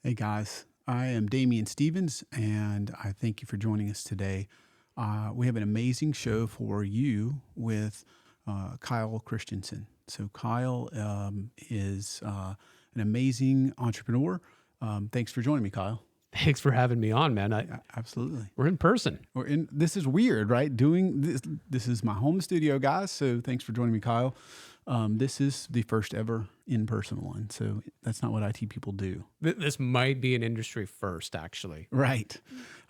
Hey guys, I am Damian Stevens, and I thank you for joining us today. We have an amazing show for you with Kyle Christensen. So Kyle is an amazing entrepreneur. Thanks for joining me, Kyle. Thanks for having me on, man. Absolutely. We're in person. This is weird, right? Doing this. This is my home studio, guys. So thanks for joining me, Kyle. This is the first ever in-person one. So that's not what IT people do. This might be an industry first, actually. Right.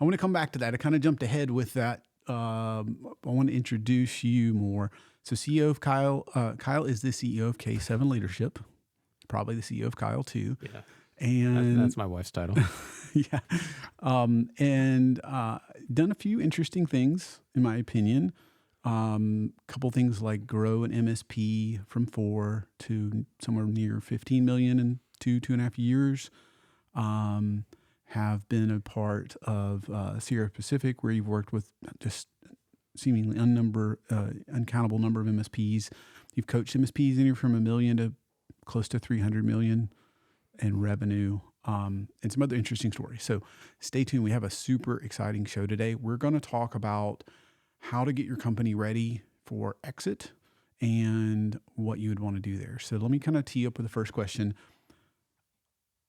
I want to come back to that. I kind of jumped ahead with that. I want to introduce you more. So CEO of Kyle. Kyle is the CEO of K7 Leadership. Probably the CEO of Kyle too. Yeah. And that's my wife's title. yeah. And done a few interesting things, in my opinion. Couple things like grow an MSP from 4 to somewhere near 15 million in 2.5 years. Have been a part of Sierra Pacific, where you've worked with just seemingly uncountable number of MSPs. You've coached MSPs anywhere from $1 million to close to 300 million in revenue, and some other interesting stories. So stay tuned. We have a super exciting show today. We're going to talk about how to get your company ready for exit and what you would want to do there. So let me kind of tee up with the first question.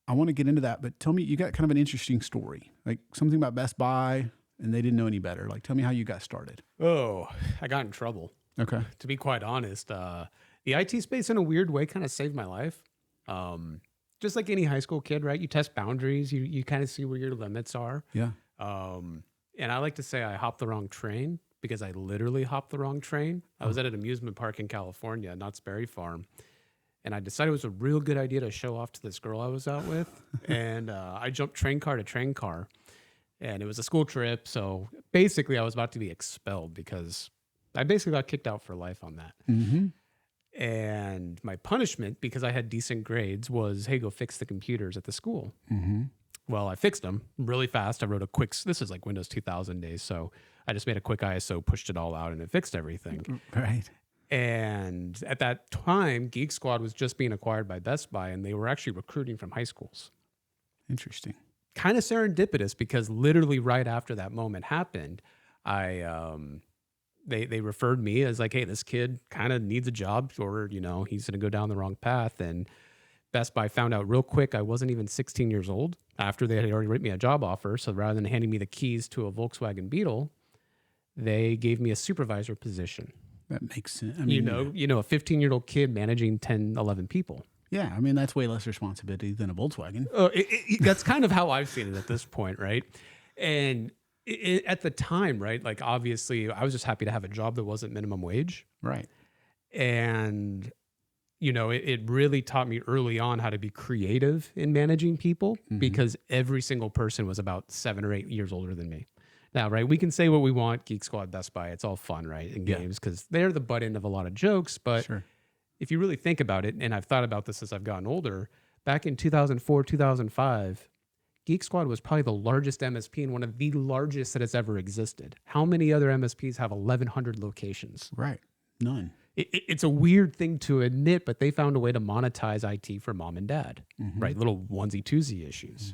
I want to get into that, but tell me, you got kind of an interesting story, like something about Best Buy and they didn't know any better. Like, tell me how you got started. Oh, I got in trouble. Okay. To be quite honest, the IT space in a weird way kind of saved my life. Just like any high school kid, right? You test boundaries. You kind of see where your limits are. Yeah. And I like to say I hopped the wrong train because I literally hopped the wrong train. I was at an amusement park in California, Knott's Berry Farm. And I decided it was a real good idea to show off to this girl I was out with. And I jumped train car to train car. And it was a school trip. So basically, I was about to be expelled because I basically got kicked out for life on that. Mm-hmm. And my punishment, because I had decent grades, was, hey, go fix the computers at the school. Mm-hmm. Well, I fixed them really fast. I wrote a quick, this is like Windows 2000 days. So I just made a quick ISO, pushed it all out, and it fixed everything. Right. And at that time, Geek Squad was just being acquired by Best Buy, and they were actually recruiting from high schools. Interesting. Kind of serendipitous, because literally right after that moment happened, they referred me as like, hey, this kid kind of needs a job, or, you know, he's going to go down the wrong path. And Best Buy found out real quick I wasn't even 16 years old after they had already written me a job offer. So rather than handing me the keys to a Volkswagen Beetle, they gave me a supervisor position. That makes sense. I mean, you know, a 15-year-old kid managing 10, 11 people. Yeah, I mean, that's way less responsibility than a Volkswagen. That's kind of how I've seen it at this point, right? And at the time, right, like obviously I was just happy to have a job that wasn't minimum wage. Right. And, you know, it really taught me early on how to be creative in managing people, because every single person was about 7 or 8 years older than me. Now, right, we can say what we want, Geek Squad, Best Buy, it's all fun, right, in games, because they're the butt end of a lot of jokes. But if you really think about it, and I've thought about this as I've gotten older, back in 2004, 2005, Geek Squad was probably the largest MSP and one of the largest that has ever existed. How many other MSPs have 1,100 locations? Right. None. It's a weird thing to admit, but they found a way to monetize IT for mom and dad, right? Little onesie twosie issues.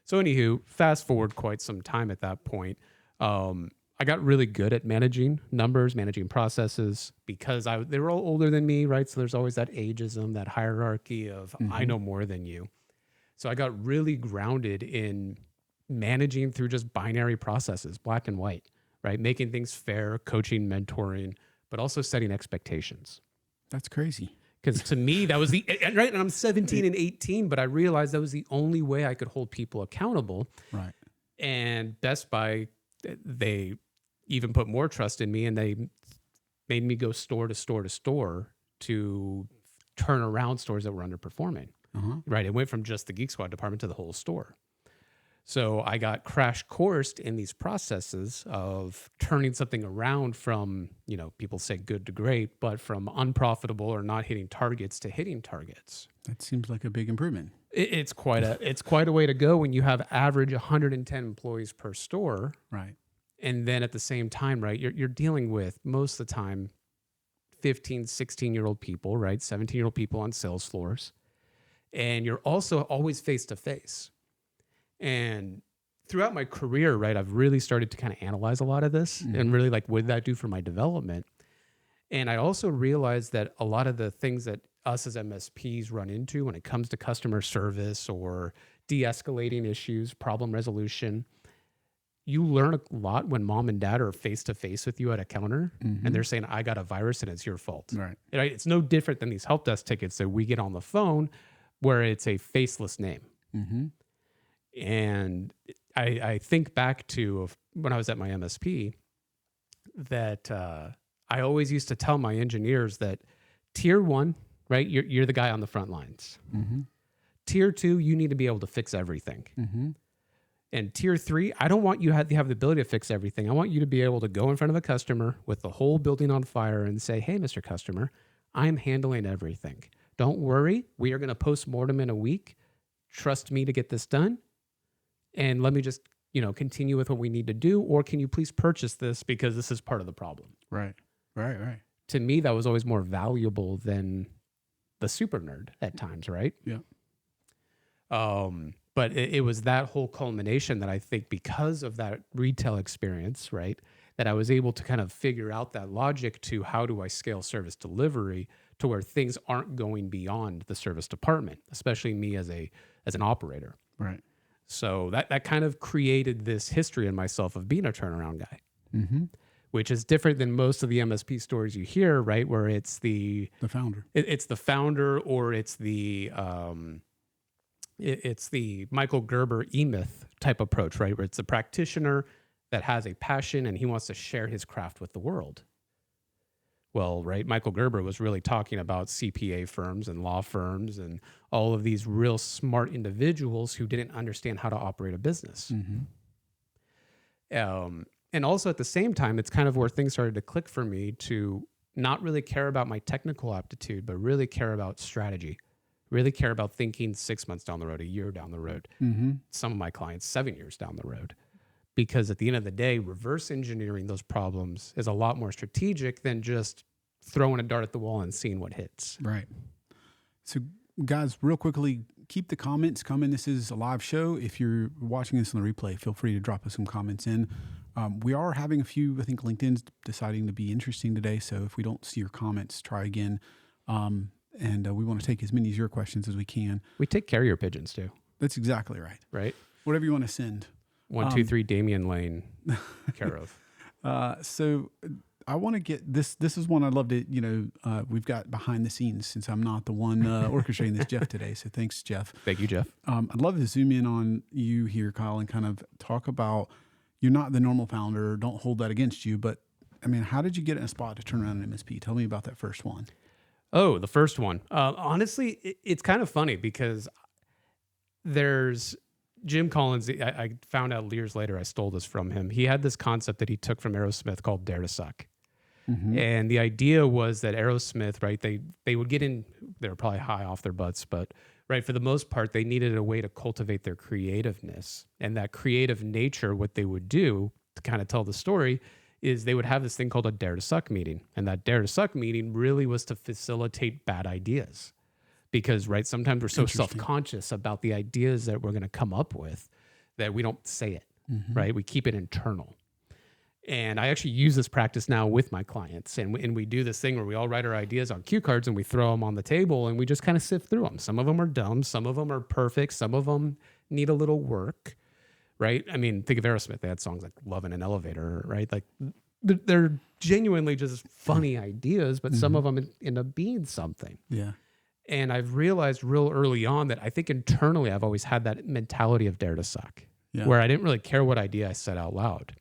So anywho, fast forward quite some time at that point. I got really good at managing numbers, managing processes, because they were all older than me, right? So there's always that ageism, that hierarchy of I know more than you. So I got really grounded in managing through just binary processes, black and white, right? Making things fair, coaching, mentoring, but also setting expectations. That's crazy. Because to me, that was right. And I'm 17 and 18, but I realized that was the only way I could hold people accountable. Right. And Best Buy, they even put more trust in me, and they made me go store to store to store to turn around stores that were underperforming. Right. It went from just the Geek Squad department to the whole store. So I got crash coursed in these processes of turning something around from, you know, people say good to great, but from unprofitable or not hitting targets to hitting targets. That seems like a big improvement. It's quite a way to go when you have average 110 employees per store. Right. And then at the same time, right, you're dealing with most of the time 15, 16-year-old people, right? 17-year-old people on sales floors. And you're also always face to face. And throughout my career, right, I've really started to kind of analyze a lot of this and really like, what did that do for my development? And I also realized that a lot of the things that us as MSPs run into when it comes to customer service or de-escalating issues, problem resolution, you learn a lot when mom and dad are face to face with you at a counter and they're saying, I got a virus and it's your fault. Right. Right? It's no different than these help desk tickets that we get on the phone where it's a faceless name. And I think back to when I was at my MSP that I always used to tell my engineers that tier 1, right, you're the guy on the front lines. Tier 2, you need to be able to fix everything. And tier 3, I don't want you to have the ability to fix everything. I want you to be able to go in front of a customer with the whole building on fire and say, hey, Mr. Customer, I'm handling everything. Don't worry. We are going to post-mortem in a week. Trust me to get this done. And let me just, continue with what we need to do. Or can you please purchase this because this is part of the problem? Right. To me, that was always more valuable than the super nerd at times, right? Yeah. But it was that whole culmination that I think because of that retail experience, right, that I was able to kind of figure out that logic to how do I scale service delivery to where things aren't going beyond the service department, especially me as an operator. Right. So that kind of created this history in myself of being a turnaround guy, which is different than most of the MSP stories you hear, right, where it's the founder. It's the founder or it's the it's the Michael Gerber E-Myth type approach, right? Where it's a practitioner that has a passion and he wants to share his craft with the world. Well, right, Michael Gerber was really talking about CPA firms and law firms and all of these real smart individuals who didn't understand how to operate a business. And also at the same time, it's kind of where things started to click for me to not really care about my technical aptitude, but really care about strategy. Really care about thinking 6 months down the road, a year down the road. Some of my clients, 7 years down the road. Because at the end of the day, reverse engineering those problems is a lot more strategic than just throwing a dart at the wall and seeing what hits. Right. So guys, real quickly, keep the comments coming. This is a live show. If you're watching this on the replay, feel free to drop us some comments in. We are having a few, I think LinkedIn's deciding to be interesting today. So if we don't see your comments, try again. And we want to take as many of your questions as we can. We take carrier pigeons too. That's exactly right. Right? Whatever you want to send. 123 Damian Lane, care of. So I want to get this. This is one I'd love to, we've got behind the scenes since I'm not the one orchestrating this, Jeff, today. So thanks, Jeff. Thank you, Jeff. I'd love to zoom in on you here, Kyle, and kind of talk about, you're not the normal founder. Don't hold that against you. But I mean, how did you get in a spot to turn around an MSP? Tell me about that first one. Oh, the first one. Honestly, it's kind of funny because there's Jim Collins. I found out years later, I stole this from him. He had this concept that he took from Aerosmith called Dare to Suck. And the idea was that Aerosmith, right, they would get in, they were probably high off their butts, but right, for the most part, they needed a way to cultivate their creativeness. And that creative nature, what they would do to kind of tell the story is they would have this thing called a Dare to Suck meeting. And that Dare to Suck meeting really was to facilitate bad ideas. Because, right, sometimes we're so self-conscious about the ideas that we're going to come up with that we don't say it, right? We keep it internal. And I actually use this practice now with my clients. And we do this thing where we all write our ideas on cue cards and we throw them on the table and we just kind of sift through them. Some of them are dumb. Some of them are perfect. Some of them need a little work. Right? I mean, think of Aerosmith. They had songs like Love in an Elevator, right? Like they're genuinely just funny ideas, but some of them end up being something. Yeah. And I've realized real early on that I think internally I've always had that mentality of Dare to Suck, where I didn't really care what idea I said out loud.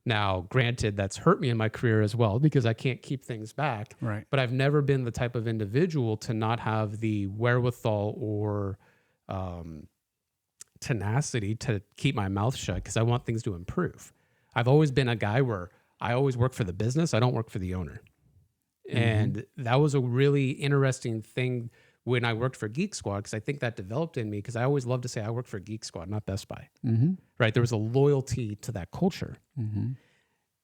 Now, granted, that's hurt me in my career as well because I can't keep things back. Right. But I've never been the type of individual to not have the wherewithal or tenacity to keep my mouth shut because I want things to improve. I've always been a guy where I always work for the business. I don't work for the owner. And that was a really interesting thing when I worked for Geek Squad because I think that developed in me because I always loved to say I work for Geek Squad, not Best Buy. Right? There was a loyalty to that culture.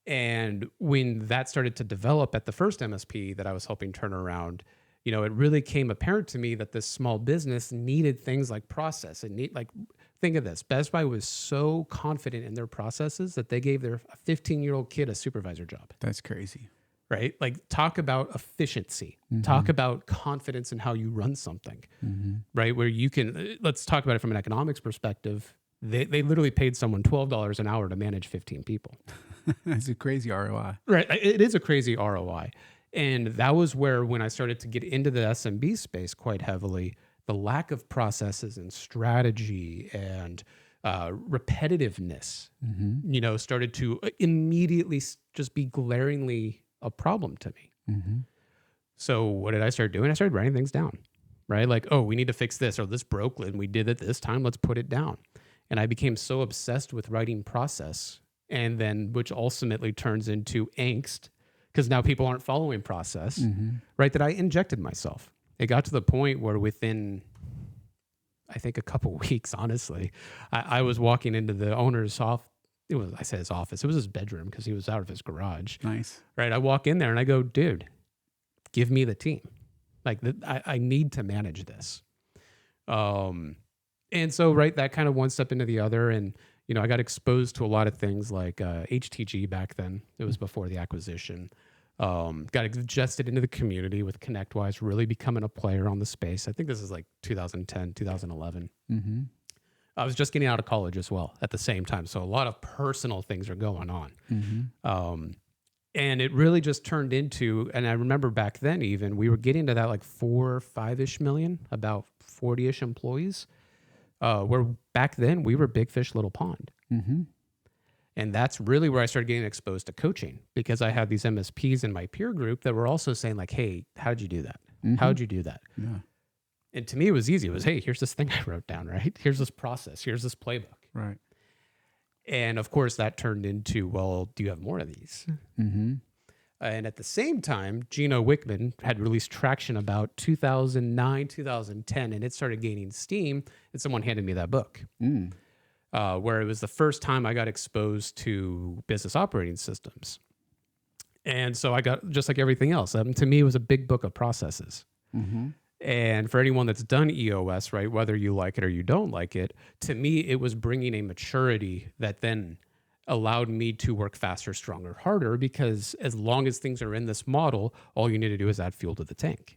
And when that started to develop at the first MSP that I was helping turn around, it really came apparent to me that this small business needed things like process. It need like think of this. Best Buy was so confident in their processes that they gave their 15-year-old kid a supervisor job. That's crazy. Right? Like, talk about efficiency. Talk about confidence in how you run something. Right? Where you can, let's talk about it from an economics perspective. They literally paid someone $12 an hour to manage 15 people. That's a crazy ROI. Right. It is a crazy ROI. And that was where, when I started to get into the SMB space quite heavily, the lack of processes and strategy and repetitiveness, started to immediately just be glaringly a problem to me. So what did I start doing? I started writing things down, right? Like, oh, we need to fix this, or this broke and we did it this time. Let's put it down. And I became so obsessed with writing process, and then which ultimately turns into angst because now people aren't following process, right? That I injected myself. It got to the point where within, I think, a couple weeks, honestly, I was walking into the owner's office. I said his office. It was his bedroom because he was out of his garage. Nice. Right. I walk in there and I go, dude, give me the team. Like, I need to manage this. And so, right, that kind of one step into the other. And, I got exposed to a lot of things like HTG back then. It was before the acquisition. Got adjusted into the community with ConnectWise, really becoming a player on the space. I think this is like 2010, 2011. I was just getting out of college as well at the same time. So a lot of personal things are going on. And it really just turned into, and I remember back then even, we were getting to that like 4 or 5-ish million, about 40-ish employees, where back then we were big fish, little pond. And that's really where I started getting exposed to coaching, because I had these MSPs in my peer group that were also saying like, hey, how'd you do that? How'd you do that? Yeah. And to me, it was easy. It was, hey, here's this thing I wrote down, right? Here's this process. Here's this playbook. Right. And of course, that turned into, well, do you have more of these? And at the same time, Gino Wickman had released Traction about 2009, 2010, and it started gaining steam. And someone handed me that book, where it was the first time I got exposed to business operating systems. And so I got, just like everything else, to me, it was a big book of processes. And for anyone that's done EOS, right, whether you like it or you don't like it, to me, it was bringing a maturity that then allowed me to work faster, stronger, harder, because as long as things are in this model, all you need to do is add fuel to the tank.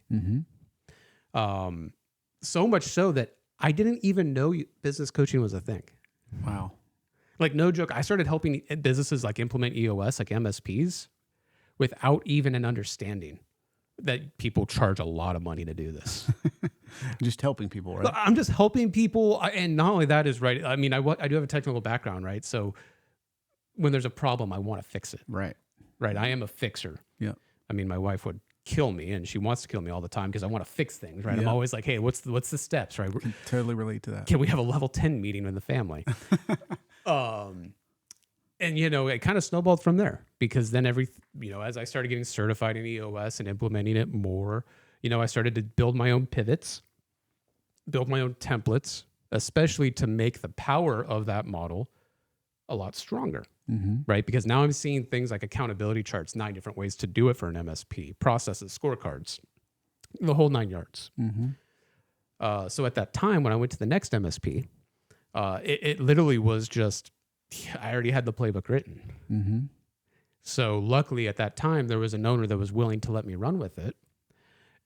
So much so that I didn't even know business coaching was a thing. Wow. Like, no joke. I started helping businesses like implement EOS, like MSPs, without even an understanding that people charge a lot of money to do this. Just helping people, right? I'm just helping people. And not only that is right. I mean, I do have a technical background, right? So when there's a problem, I want to fix it. Right. Right. I am a fixer. Yeah. I mean, my wife would kill me, and she wants to kill me all the time because I want to fix things, right? Yeah. I'm always like, hey, what's the steps, right? Can totally relate to that. Can we have a level 10 meeting in the family? And, it kind of snowballed from there, because then as I started getting certified in EOS and implementing it more, I started to build my own pivots, build my own templates, especially to make the power of that model a lot stronger, right? Because now I'm seeing things like accountability charts, 9 different ways to do it for an MSP, processes, scorecards, the whole 9 yards. So at that time, when I went to the next MSP, it literally was just, I already had the playbook written. So luckily at that time, there was an owner that was willing to let me run with it.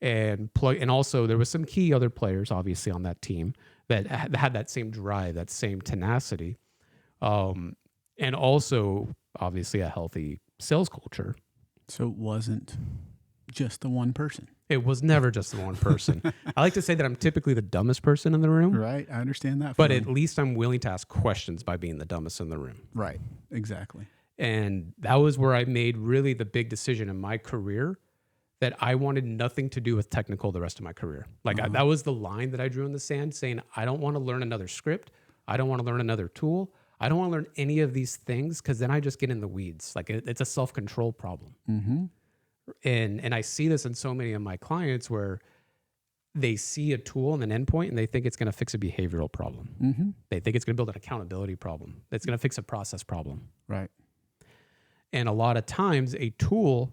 And also there was some key other players, obviously, on that team that had that same drive, that same tenacity. And also, obviously, a healthy sales culture. So it wasn't just the one person. It was never just the one person. I like to say that I'm typically the dumbest person in the room. Right. I understand that. But at least I'm willing to ask questions by being the dumbest in the room. Right. Exactly. And that was where I made really the big decision in my career that I wanted nothing to do with technical the rest of my career. Like that was the line that I drew in the sand, saying, I don't want to learn another script. I don't want to learn another tool. I don't want to learn any of these things, because then I just get in the weeds. Like it's a self-control problem. And I see this in so many of my clients where they see a tool and an endpoint and they think it's going to fix a behavioral problem. They think it's going to build an accountability problem. It's going to fix a process problem. Right. And a lot of times a tool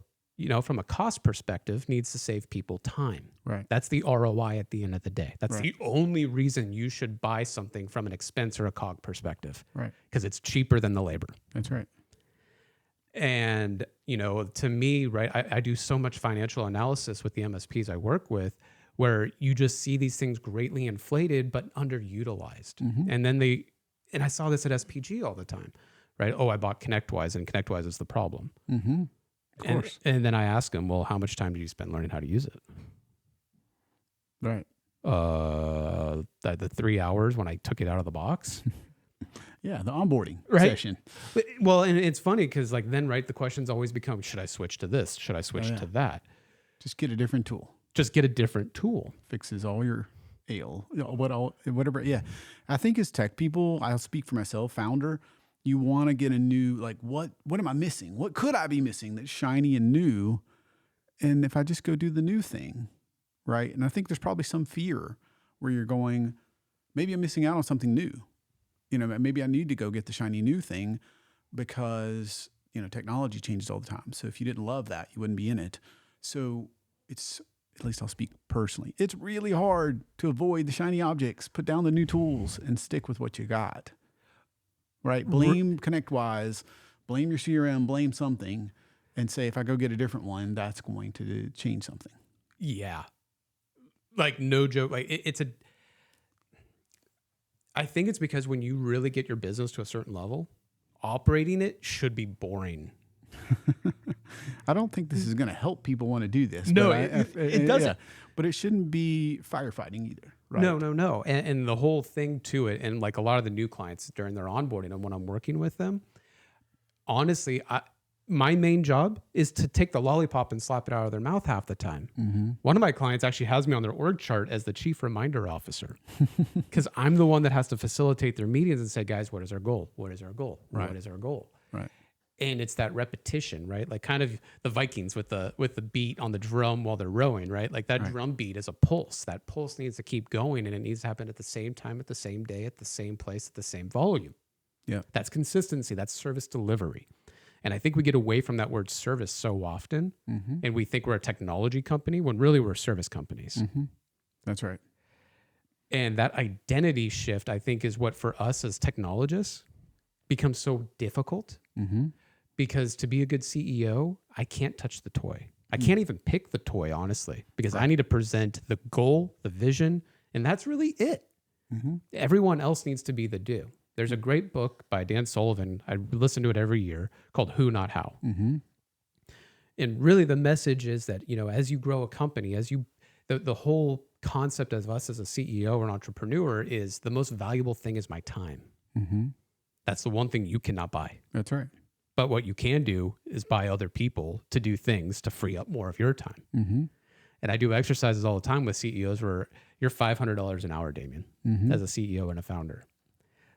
from a cost perspective, needs to save people time. Right. That's the ROI at the end of the day. That's Right. the only reason you should buy something from an expense or a cog perspective. Right. Because it's cheaper than the labor. That's right. And, to me, right, I do so much financial analysis with the MSPs I work with, where you just see these things greatly inflated, but underutilized. And then and I saw this at SPG all the time, right? Oh, I bought ConnectWise, and ConnectWise is the problem. Of course. And then I ask them, well, how much time did you spend learning how to use it? Right. The 3 hours when I took it out of the box. Yeah, the onboarding session. Well, and it's funny because then, right, the questions always become, should I switch to this? Should I switch to that? Just get a different tool. Just get a different tool. Fixes all your whatever. Yeah. I think as tech people, I'll speak for myself, founder, you want to get a new, what am I missing? What could I be missing that's shiny and new? And if I just go do the new thing, right? And I think there's probably some fear where you're going, maybe I'm missing out on something new. Maybe I need to go get the shiny new thing because, technology changes all the time. So if you didn't love that, you wouldn't be in it. So it's, at least I'll speak personally, it's really hard to avoid the shiny objects, put down the new tools and stick with what you got, right? Blame ConnectWise, blame your CRM, blame something and say, if I go get a different one, that's going to change something. Yeah. No joke. I think it's because when you really get your business to a certain level, operating it should be boring. I don't think this is going to help people want to do this. No, it doesn't. Yeah. But it shouldn't be firefighting either. Right? No. And the whole thing to it, and a lot of the new clients during their onboarding and when I'm working with them, honestly, my main job is to take the lollipop and slap it out of their mouth half the time. One of my clients actually has me on their org chart as the chief reminder officer because I'm the one that has to facilitate their meetings and say, guys, what is our goal? What is our goal? Right. What is our goal? Right. And it's that repetition, right? Kind of the Vikings with the beat on the drum while they're rowing, right? That drum beat is a pulse. That pulse needs to keep going, and it needs to happen at the same time, at the same day, at the same place, at the same volume. Yeah. That's consistency. That's service delivery. And I think we get away from that word service so often, and we think we're a technology company when really we're service companies. That's right. And that identity shift, I think, is what for us as technologists becomes so difficult. Because to be a good CEO, I can't touch the toy. I can't even pick the toy, honestly, because I need to present the goal, the vision, and that's really it. Everyone else needs to be the do. There's a great book by Dan Sullivan. I listen to it every year called Who, Not How. And really the message is that, as you grow a company, the whole concept of us as a CEO or an entrepreneur is the most valuable thing is my time. That's the one thing you cannot buy. That's right. But what you can do is buy other people to do things to free up more of your time. And I do exercises all the time with CEOs where you're $500 an hour, Damien, as a CEO and a founder.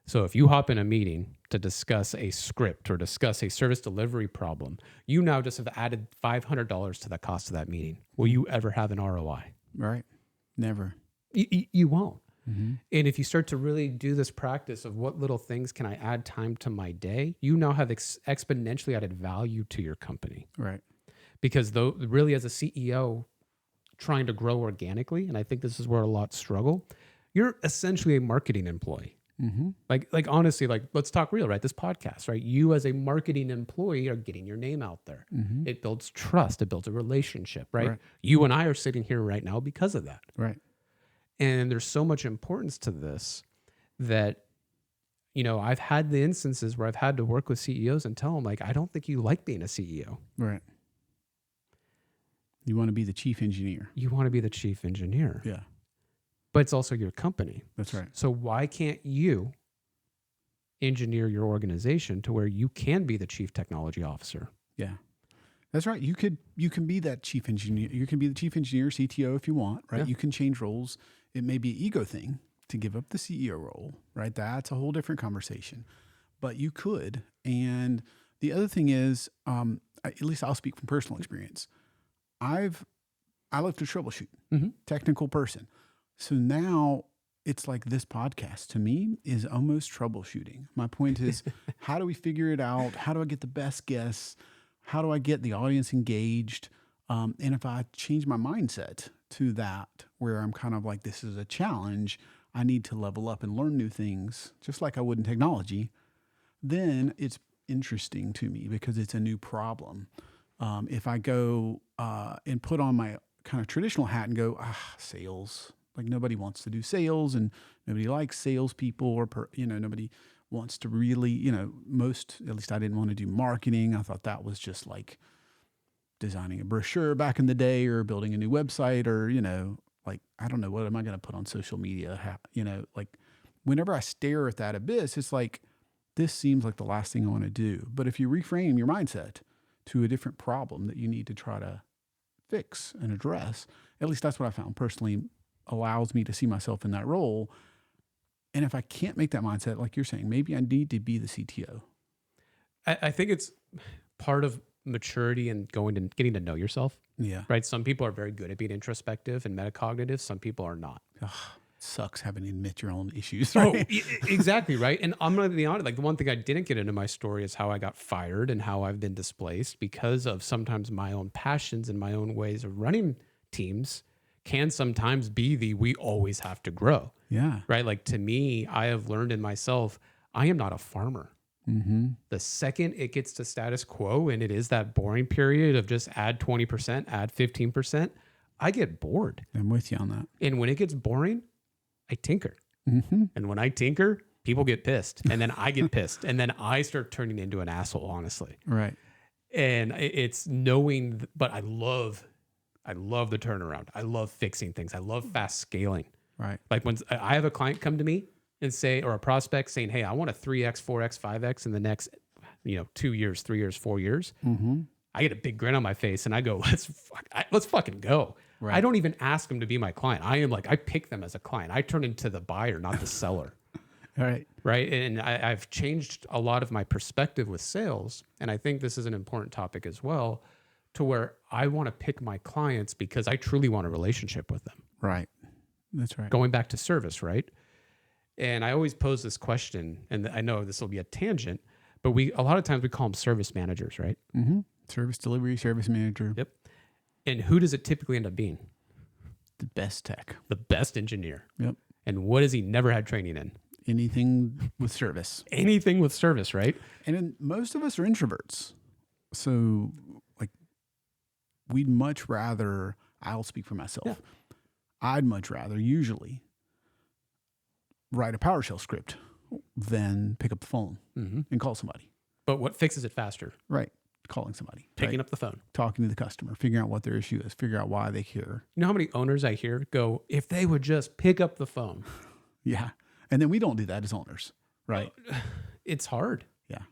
So if you hop in a meeting to discuss a script or discuss a service delivery problem, you now just have added $500 to the cost of that meeting. Will you ever have an ROI? Right. Never. You won't. And if you start to really do this practice of what little things can I add time to my day, you now have exponentially added value to your company. Right. Because really as a CEO trying to grow organically, and I think this is where a lot struggle, you're essentially a marketing employee. Honestly, let's talk real, right? This podcast, right? You as a marketing employee are getting your name out there. It builds trust. It builds a relationship, right? You and I are sitting here right now because of that. Right. And there's so much importance to this that, I've had the instances where I've had to work with CEOs and tell them, I don't think you like being a CEO. Right. You want to be the chief engineer. You want to be the chief engineer. Yeah. But it's also your company. That's right. So why can't you engineer your organization to where you can be the chief technology officer? Yeah. That's right. You can be that chief engineer. You can be the chief engineer, CTO if you want, right? Yeah. You can change roles. It may be an ego thing to give up the CEO role, right? That's a whole different conversation. But you could. And the other thing is, at least I'll speak from personal experience. I love to troubleshoot, technical person. So now it's like this podcast to me is almost troubleshooting. My point is, how do we figure it out? How do I get the best guests? How do I get the audience engaged? And if I change my mindset to that, where I'm kind of like, this is a challenge, I need to level up and learn new things, just like I would in technology, then it's interesting to me because it's a new problem. If I go and put on my kind of traditional hat and go, sales, like nobody wants to do sales and nobody likes salespeople or, nobody wants to really, at least I didn't want to do marketing. I thought that was just like designing a brochure back in the day or building a new website or, like, I don't know, what am I going to put on social media? Like whenever I stare at that abyss, it's like, this seems like the last thing I want to do. But if you reframe your mindset to a different problem that you need to try to fix and address, at least that's what I found personally allows me to see myself in that role. And if I can't make that mindset, like you're saying, maybe I need to be the CTO. I think it's part of maturity and getting to know yourself. Yeah. Right. Some people are very good at being introspective and metacognitive. Some people are not. Ugh, sucks having to admit your own issues. Right? Oh, exactly. Right. And I'm going to be honest, like the one thing I didn't get into my story is how I got fired and how I've been displaced because of sometimes my own passions and my own ways of running teams can sometimes be we always have to grow. Yeah. Right. Like to me, I have learned in myself, I am not a farmer. Mm-hmm. The second it gets to status quo and it is that boring period of just add 20%, add 15%, I get bored. I'm with you on that. And when it gets boring, I tinker. Mm-hmm. And when I tinker, people get pissed. And then I get pissed. And then I start turning into an asshole, honestly. Right. And it's knowing, but I love the turnaround. I love fixing things. I love fast scaling. Right. Like when I have a client come to me and say, or a prospect saying, hey, I want a 3X, 4X, 5X in the next, 2 years, 3 years, 4 years. Mm-hmm. I get a big grin on my face and I go, let's fucking go. Right. I don't even ask them to be my client. I pick them as a client. I turn into the buyer, not the seller. All right. Right. And I've changed a lot of my perspective with sales. And I think this is an important topic as well, to where I want to pick my clients because I truly want a relationship with them. Right. That's right. Going back to service, right? And I always pose this question, and I know this will be a tangent, but a lot of times we call them service managers, right? Mm-hmm. Service delivery, service manager. Yep. And who does it typically end up being? The best tech. The best engineer. Yep. And what has he never had training in? Anything with service. Anything with service, right? And then most of us are introverts. So, like, we'd much rather, I'll speak for myself. Yeah. I'd much rather usually write a PowerShell script than pick up the phone and call somebody. But what fixes it faster? Right. Calling somebody. Picking up the phone. Talking to the customer. Figuring out what their issue is. Figure out why they care. You know how many owners I hear go, if they would just pick up the phone. Yeah. And then we don't do that as owners. Right. It's hard. Yeah.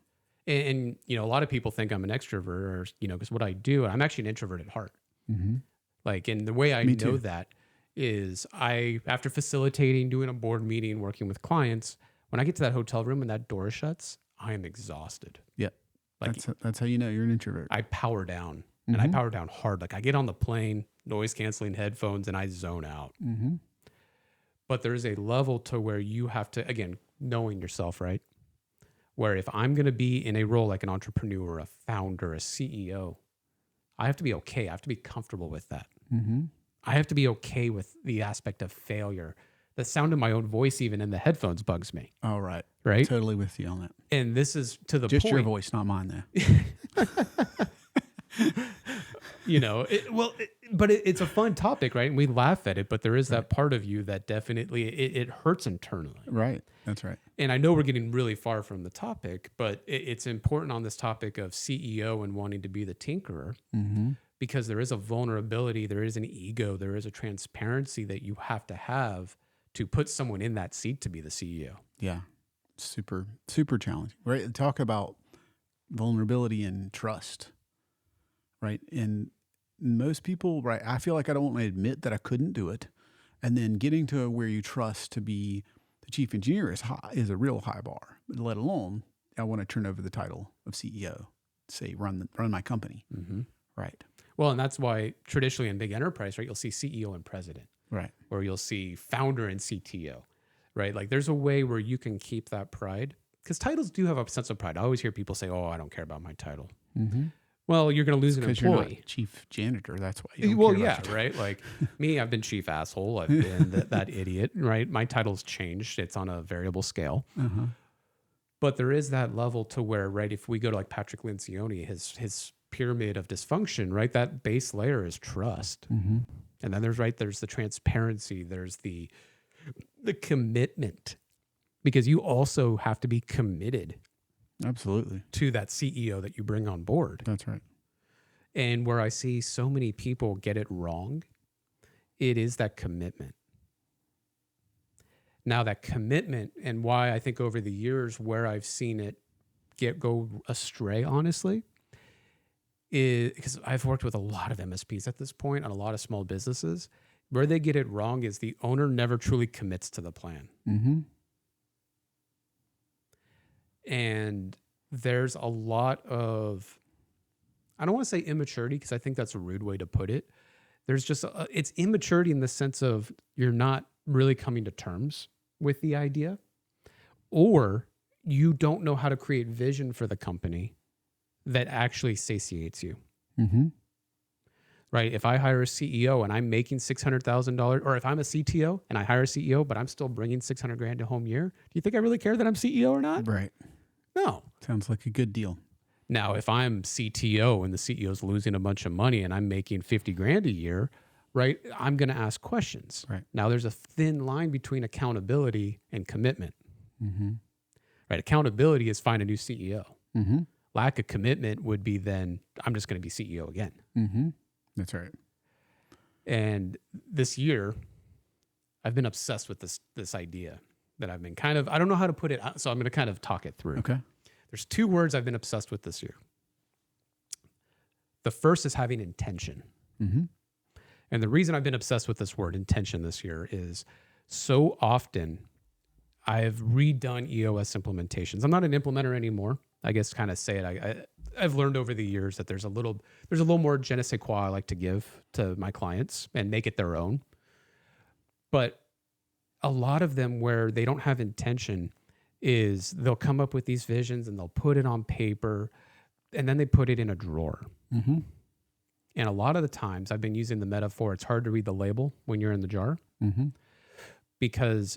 And a lot of people think I'm an extrovert or, because what I do, I'm actually an introvert at heart. Mm-hmm. Like, and the way I Me know too. that is after facilitating, doing a board meeting, working with clients, when I get to that hotel room and that door shuts, I am exhausted. Yep. Like that's how you know you're an introvert. I power down and I power down hard. Like I get on the plane, noise canceling headphones, and I zone out. Mm-hmm. But there's a level to where you have to, again, knowing yourself, right? Where if I'm going to be in a role like an entrepreneur, a founder, a CEO, I have to be okay. I have to be comfortable with that. Mm-hmm. I have to be okay with the aspect of failure. The sound of my own voice, even in the headphones, bugs me. All right. Right? Totally with you on that. And this is to the Just point. your voice, not mine, though. But it's a fun topic, right? And we laugh at it, but there is that part of you that definitely, it hurts internally. Right. That's right. And I know we're getting really far from the topic, but it's important on this topic of CEO and wanting to be the tinkerer. Mm-hmm. Because there is a vulnerability, there is an ego, there is a transparency that you have to put someone in that seat to be the CEO. Yeah. Super, super challenging. Right. Talk about vulnerability and trust. Right. And most people, right, I feel like I don't want to admit that I couldn't do it. And then getting to where you trust to be the chief engineer is a real high bar, but let alone I want to turn over the title of CEO, say run my company. Mm-hmm. Right. Well, and that's why traditionally in big enterprise, right, you'll see CEO and president. Right. Or you'll see founder and CTO, right? Like there's a way where you can keep that pride because titles do have a sense of pride. I always hear people say, oh, I don't care about my title. Mm-hmm. Well, you're going to lose an Because you're not employee. chief janitor. That's why you don't Well, care yeah, about your right. Like me, I've been chief asshole. I've been that idiot, right? My title's changed. It's on a variable scale. Uh-huh. But there is that level to where, right, if we go to like Patrick Lencioni, his pyramid of dysfunction, right, that base layer is trust. Mm-hmm. And then there's the transparency, there's the commitment, because you also have to be committed Absolutely. to that CEO that you bring on board. That's right. And where I see so many people get it wrong, it is that commitment. Now that commitment, and why I think over the years where I've seen it go astray, honestly, is because I've worked with a lot of MSPs at this point and a lot of small businesses. Where they get it wrong is the owner never truly commits to the plan. Mm-hmm. And there's a lot of, I don't want to say immaturity because I think that's a rude way to put it. There's just, it's immaturity in the sense of you're not really coming to terms with the idea, or you don't know how to create vision for the company that actually satiates you. Mm-hmm. Right? If I hire a CEO and I'm making $600,000, or if I'm a CTO and I hire a CEO, but I'm still bringing $600,000 to home year, do you think I really care that I'm CEO or not? Right. No. Sounds like a good deal. Now, if I'm CTO and the CEO's losing a bunch of money and I'm making $50,000 a year, right, I'm going to ask questions. Right. Now, there's a thin line between accountability and commitment. Mm-hmm. Right? Accountability is find a new CEO. Mm-hmm. Lack of commitment would be then I'm just going to be CEO again. Mm-hmm. That's right. And this year, I've been obsessed with this idea that I've been kind of, I don't know how to put it, so I'm going to kind of talk it through. Okay. There's two words I've been obsessed with this year. The first is having intention. Mm-hmm. And the reason I've been obsessed with this word, intention, this year is so often I've redone EOS implementations. I'm not an implementer anymore. I guess kind of say it. I've learned over the years that there's a little more je ne sais quoi I like to give to my clients and make it their own. But a lot of them where they don't have intention is they'll come up with these visions and they'll put it on paper and then they put it in a drawer. Mm-hmm. And a lot of the times I've been using the metaphor, it's hard to read the label when you're in the jar Mm-hmm. because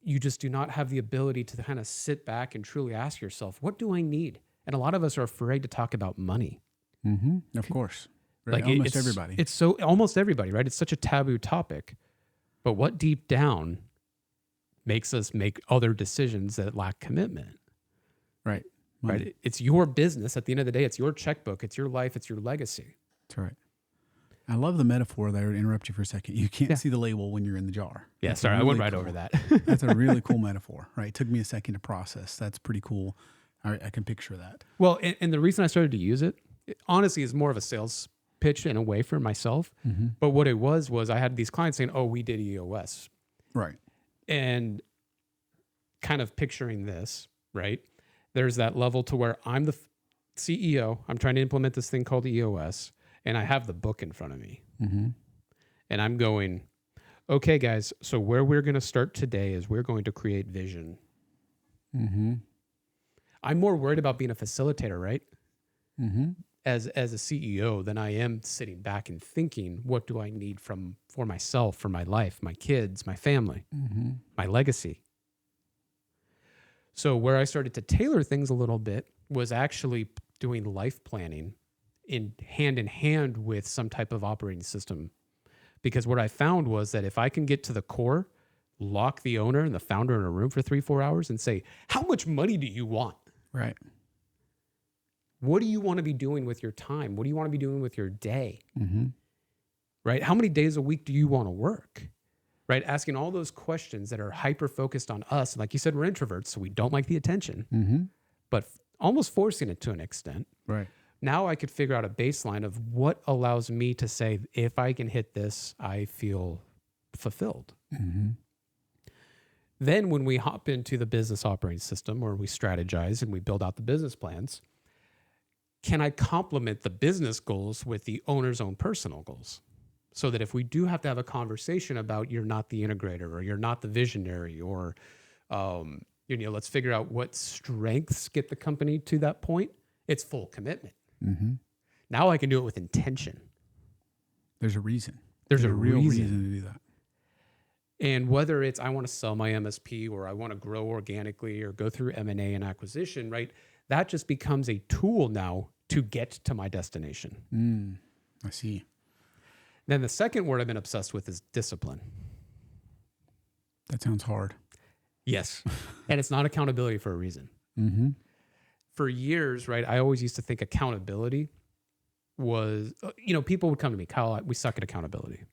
you just do not have the ability to kind of sit back and truly ask yourself, what do I need? And a lot of us are afraid to talk about money. Mm-hmm. Of course. Right. Like Almost everybody. It's so almost everybody, right? It's such a taboo topic. But what deep down makes us make other decisions that lack commitment? Right. Right? It's your business. At the end of the day, it's your checkbook. It's your life. It's your legacy. That's right. I love the metaphor there. To interrupt you for a second. You can't see the label when you're in the jar. Yeah, That's sorry, I went right cool. over that. That's a really cool metaphor, right? It took me a second to process. That's pretty cool. I can picture that. Well, and the reason I started to use it, honestly, is more of a sales pitch in a way for myself. Mm-hmm. But what it was I had these clients saying, oh, we did EOS. Right. And kind of picturing this, right? There's that level to where I'm the CEO. I'm trying to implement this thing called EOS. And I have the book in front of me. Mm-hmm. And I'm going, okay, guys, so where we're going to start today is we're going to create vision. Mm-hmm. I'm more worried about being a facilitator, right? Mm-hmm. As a CEO than I am sitting back and thinking, what do I need for myself, for my life, my kids, my family, Mm-hmm. my legacy? So where I started to tailor things a little bit was actually doing life planning in hand with some type of operating system. Because what I found was that if I can get to the core, lock the owner and the founder in a room for 3-4 hours and say, how much money do you want? Right. What do you want to be doing with your time? What do you want to be doing with your day? Mm-hmm. Right? How many days a week do you want to work? Right? Asking all those questions that are hyper-focused on us. Like you said, we're introverts, so we don't like the attention, Mm-hmm. but almost forcing it to an extent. Right. Now I could figure out a baseline of what allows me to say, if I can hit this, I feel fulfilled. Mm-hmm. Then when we hop into the business operating system or we strategize and we build out the business plans, can I complement the business goals with the owner's own personal goals? So that if we do have to have a conversation about you're not the integrator or you're not the visionary or, let's figure out what strengths get the company to that point, it's full commitment. Mm-hmm. Now I can do it with intention. There's a reason. There's a real reason reason to do that. And whether it's I want to sell my MSP or I want to grow organically or go through M&A and acquisition, right? That just becomes a tool now to get to my destination. I see. Then the second word I've been obsessed with is discipline. That sounds hard. Yes. And it's not accountability for a reason. Mm-hmm. For years, right, I always used to think accountability was, people would come to me, Kyle, we suck at accountability.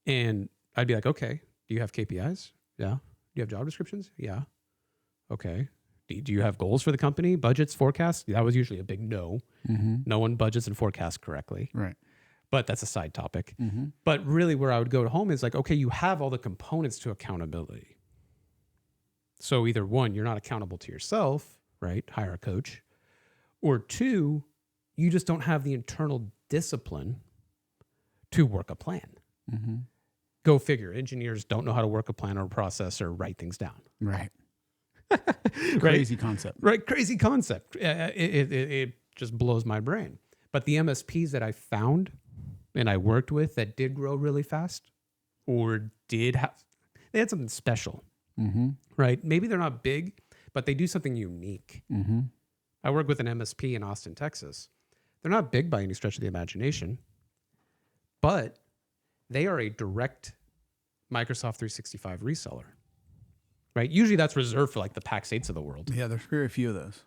And I'd be like, okay, do you have KPIs? Yeah. Do you have job descriptions? Yeah. Okay. Do you have goals for the company, budgets, forecasts? That was usually a big no. Mm-hmm. No one budgets and forecasts correctly. Right. But that's a side topic. Mm-hmm. But really where I would go to home is like, okay, you have all the components to accountability. So either one, you're not accountable to yourself, right? Hire a coach. Or two, you just don't have the internal discipline to work a plan. Mm-hmm. Go figure. Engineers don't know how to work a plan or a process or write things down. Right. Crazy concept. Right. Crazy concept. It just blows my brain. But the MSPs that I found and I worked with that did grow really fast or they had something special, right? Maybe they're not big, but they do something unique. Mm-hmm. I work with an MSP in Austin, Texas. They're not big by any stretch of the imagination, but they are a direct Microsoft 365 reseller, right? Usually that's reserved for like the PAX 8s of the world. Yeah, there's very few of those.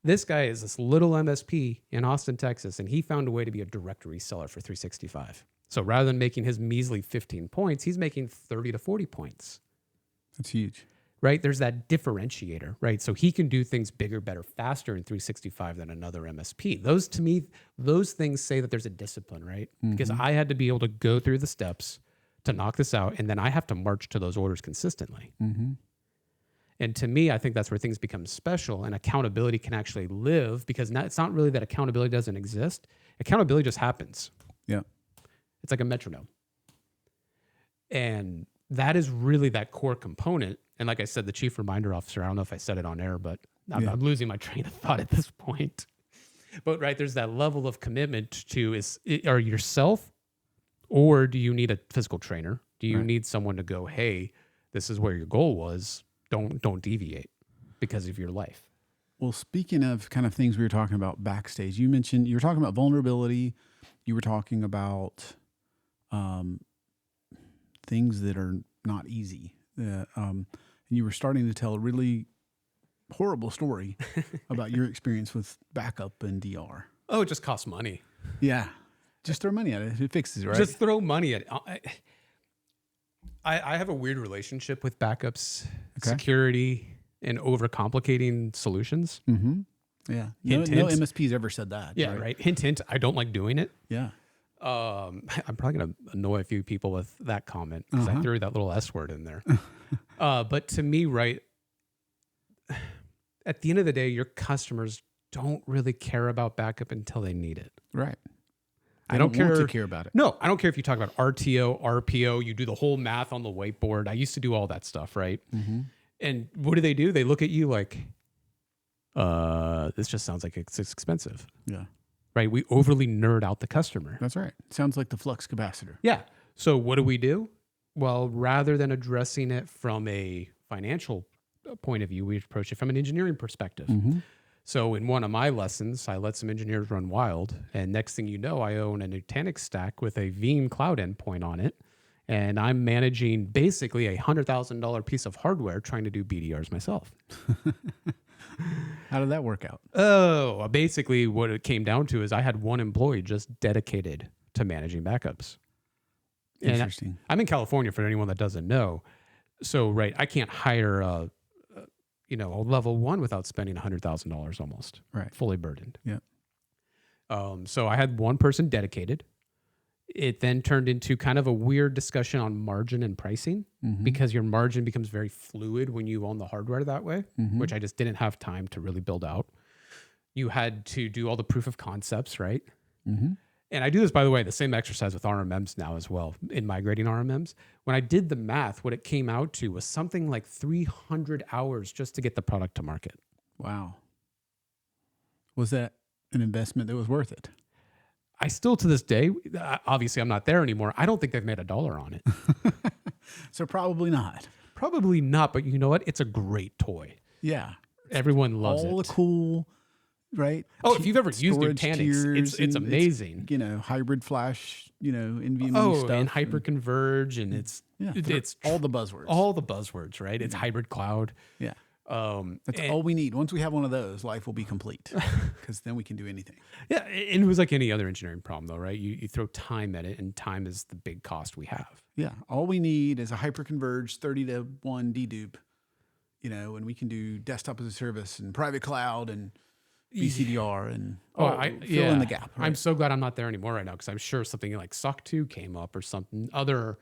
This guy is this little MSP in Austin, Texas, and he found a way to be a direct reseller for 365. So rather than making his measly 15 points, he's making 30 to 40 points. That's huge. Right? There's that differentiator, right? So he can do things bigger, better, faster in 365 than another MSP. Those, to me, those things say that there's a discipline, right? Because I had to be able to go through the steps to knock this out, and then I have to march to those orders consistently. Mm-hmm. And to me, I think that's where things become special and accountability can actually live, because it's not really that accountability doesn't exist. Accountability just happens. Yeah. It's like a metronome. And that is really that core component. And like I said, the chief reminder officer, I don't know if I said it on air, but I'm losing my train of thought at this point. But right, there's that level of commitment to are yourself, or do you need a physical trainer? Do you need someone to go, hey, this is where your goal was. Don't deviate because of your life. Well, speaking of kind of things we were talking about backstage, you were talking about vulnerability. You were talking about things that are not easy. And you were starting to tell a really horrible story about your experience with backup and DR. Oh, it just costs money. Yeah. Just throw money at it. It fixes it, right? Just throw money at it. I have a weird relationship with backups, security, and overcomplicating solutions. Mm-hmm. Yeah. Hint, no hint. MSP's ever said that. Yeah, right. Hint, hint. I don't like doing it. Yeah. I'm probably going to annoy a few people with that comment because I threw that little S word in there. But to me, right, at the end of the day, your customers don't really care about backup until they need it. Right. I don't want to care about it. No, I don't care if you talk about RTO, RPO, you do the whole math on the whiteboard. I used to do all that stuff, right? Mm-hmm. And what do? They look at you like, this just sounds like it's expensive. Yeah. Right? We overly nerd out the customer. That's right. Sounds like the flux capacitor. Yeah. So what do? Well, rather than addressing it from a financial point of view, we approach it from an engineering perspective. Mm-hmm. So in one of my lessons, I let some engineers run wild. And next thing you know, I own a Nutanix stack with a Veeam cloud endpoint on it. And I'm managing basically a $100,000 piece of hardware trying to do BDRs myself. How did that work out? Oh, basically what it came down to is I had one employee just dedicated to managing backups. Interesting. I'm in California for anyone that doesn't know. So, right, I can't hire a level one without spending $100,000 almost. Right. Fully burdened. Yeah. So I had one person dedicated. It then turned into kind of a weird discussion on margin and pricing because your margin becomes very fluid when you own the hardware that way, which I just didn't have time to really build out. You had to do all the proof of concepts, right? Mm-hmm. And I do this, by the way, the same exercise with RMMs now as well, in migrating RMMs. When I did the math, what it came out to was something like 300 hours just to get the product to market. Wow. Was that an investment that was worth it. I still, to this day, obviously I'm not there anymore. I don't think they've made $1 on it. So probably not. Probably not, but you know what? It's a great toy. Yeah. Everyone loves All it. the cool, right? Oh, if you've ever used Storage Nutanix, tiers it's and amazing. Hybrid flash, NVMe Oh, stuff. and hyperconverge, and it's all the buzzwords. All the buzzwords, right? It's hybrid cloud. Yeah. That's all we need. Once we have one of those, life will be complete because then we can do anything. Yeah, and it was like any other engineering problem, though, right? You throw time at it, and time is the big cost we have. Yeah, all we need is a hyperconverged 30-to-1 dedupe, and we can do desktop as a service and private cloud and BCDR and fill in the gap. Right? I'm so glad I'm not there anymore right now because I'm sure something like SOC 2 came up or something other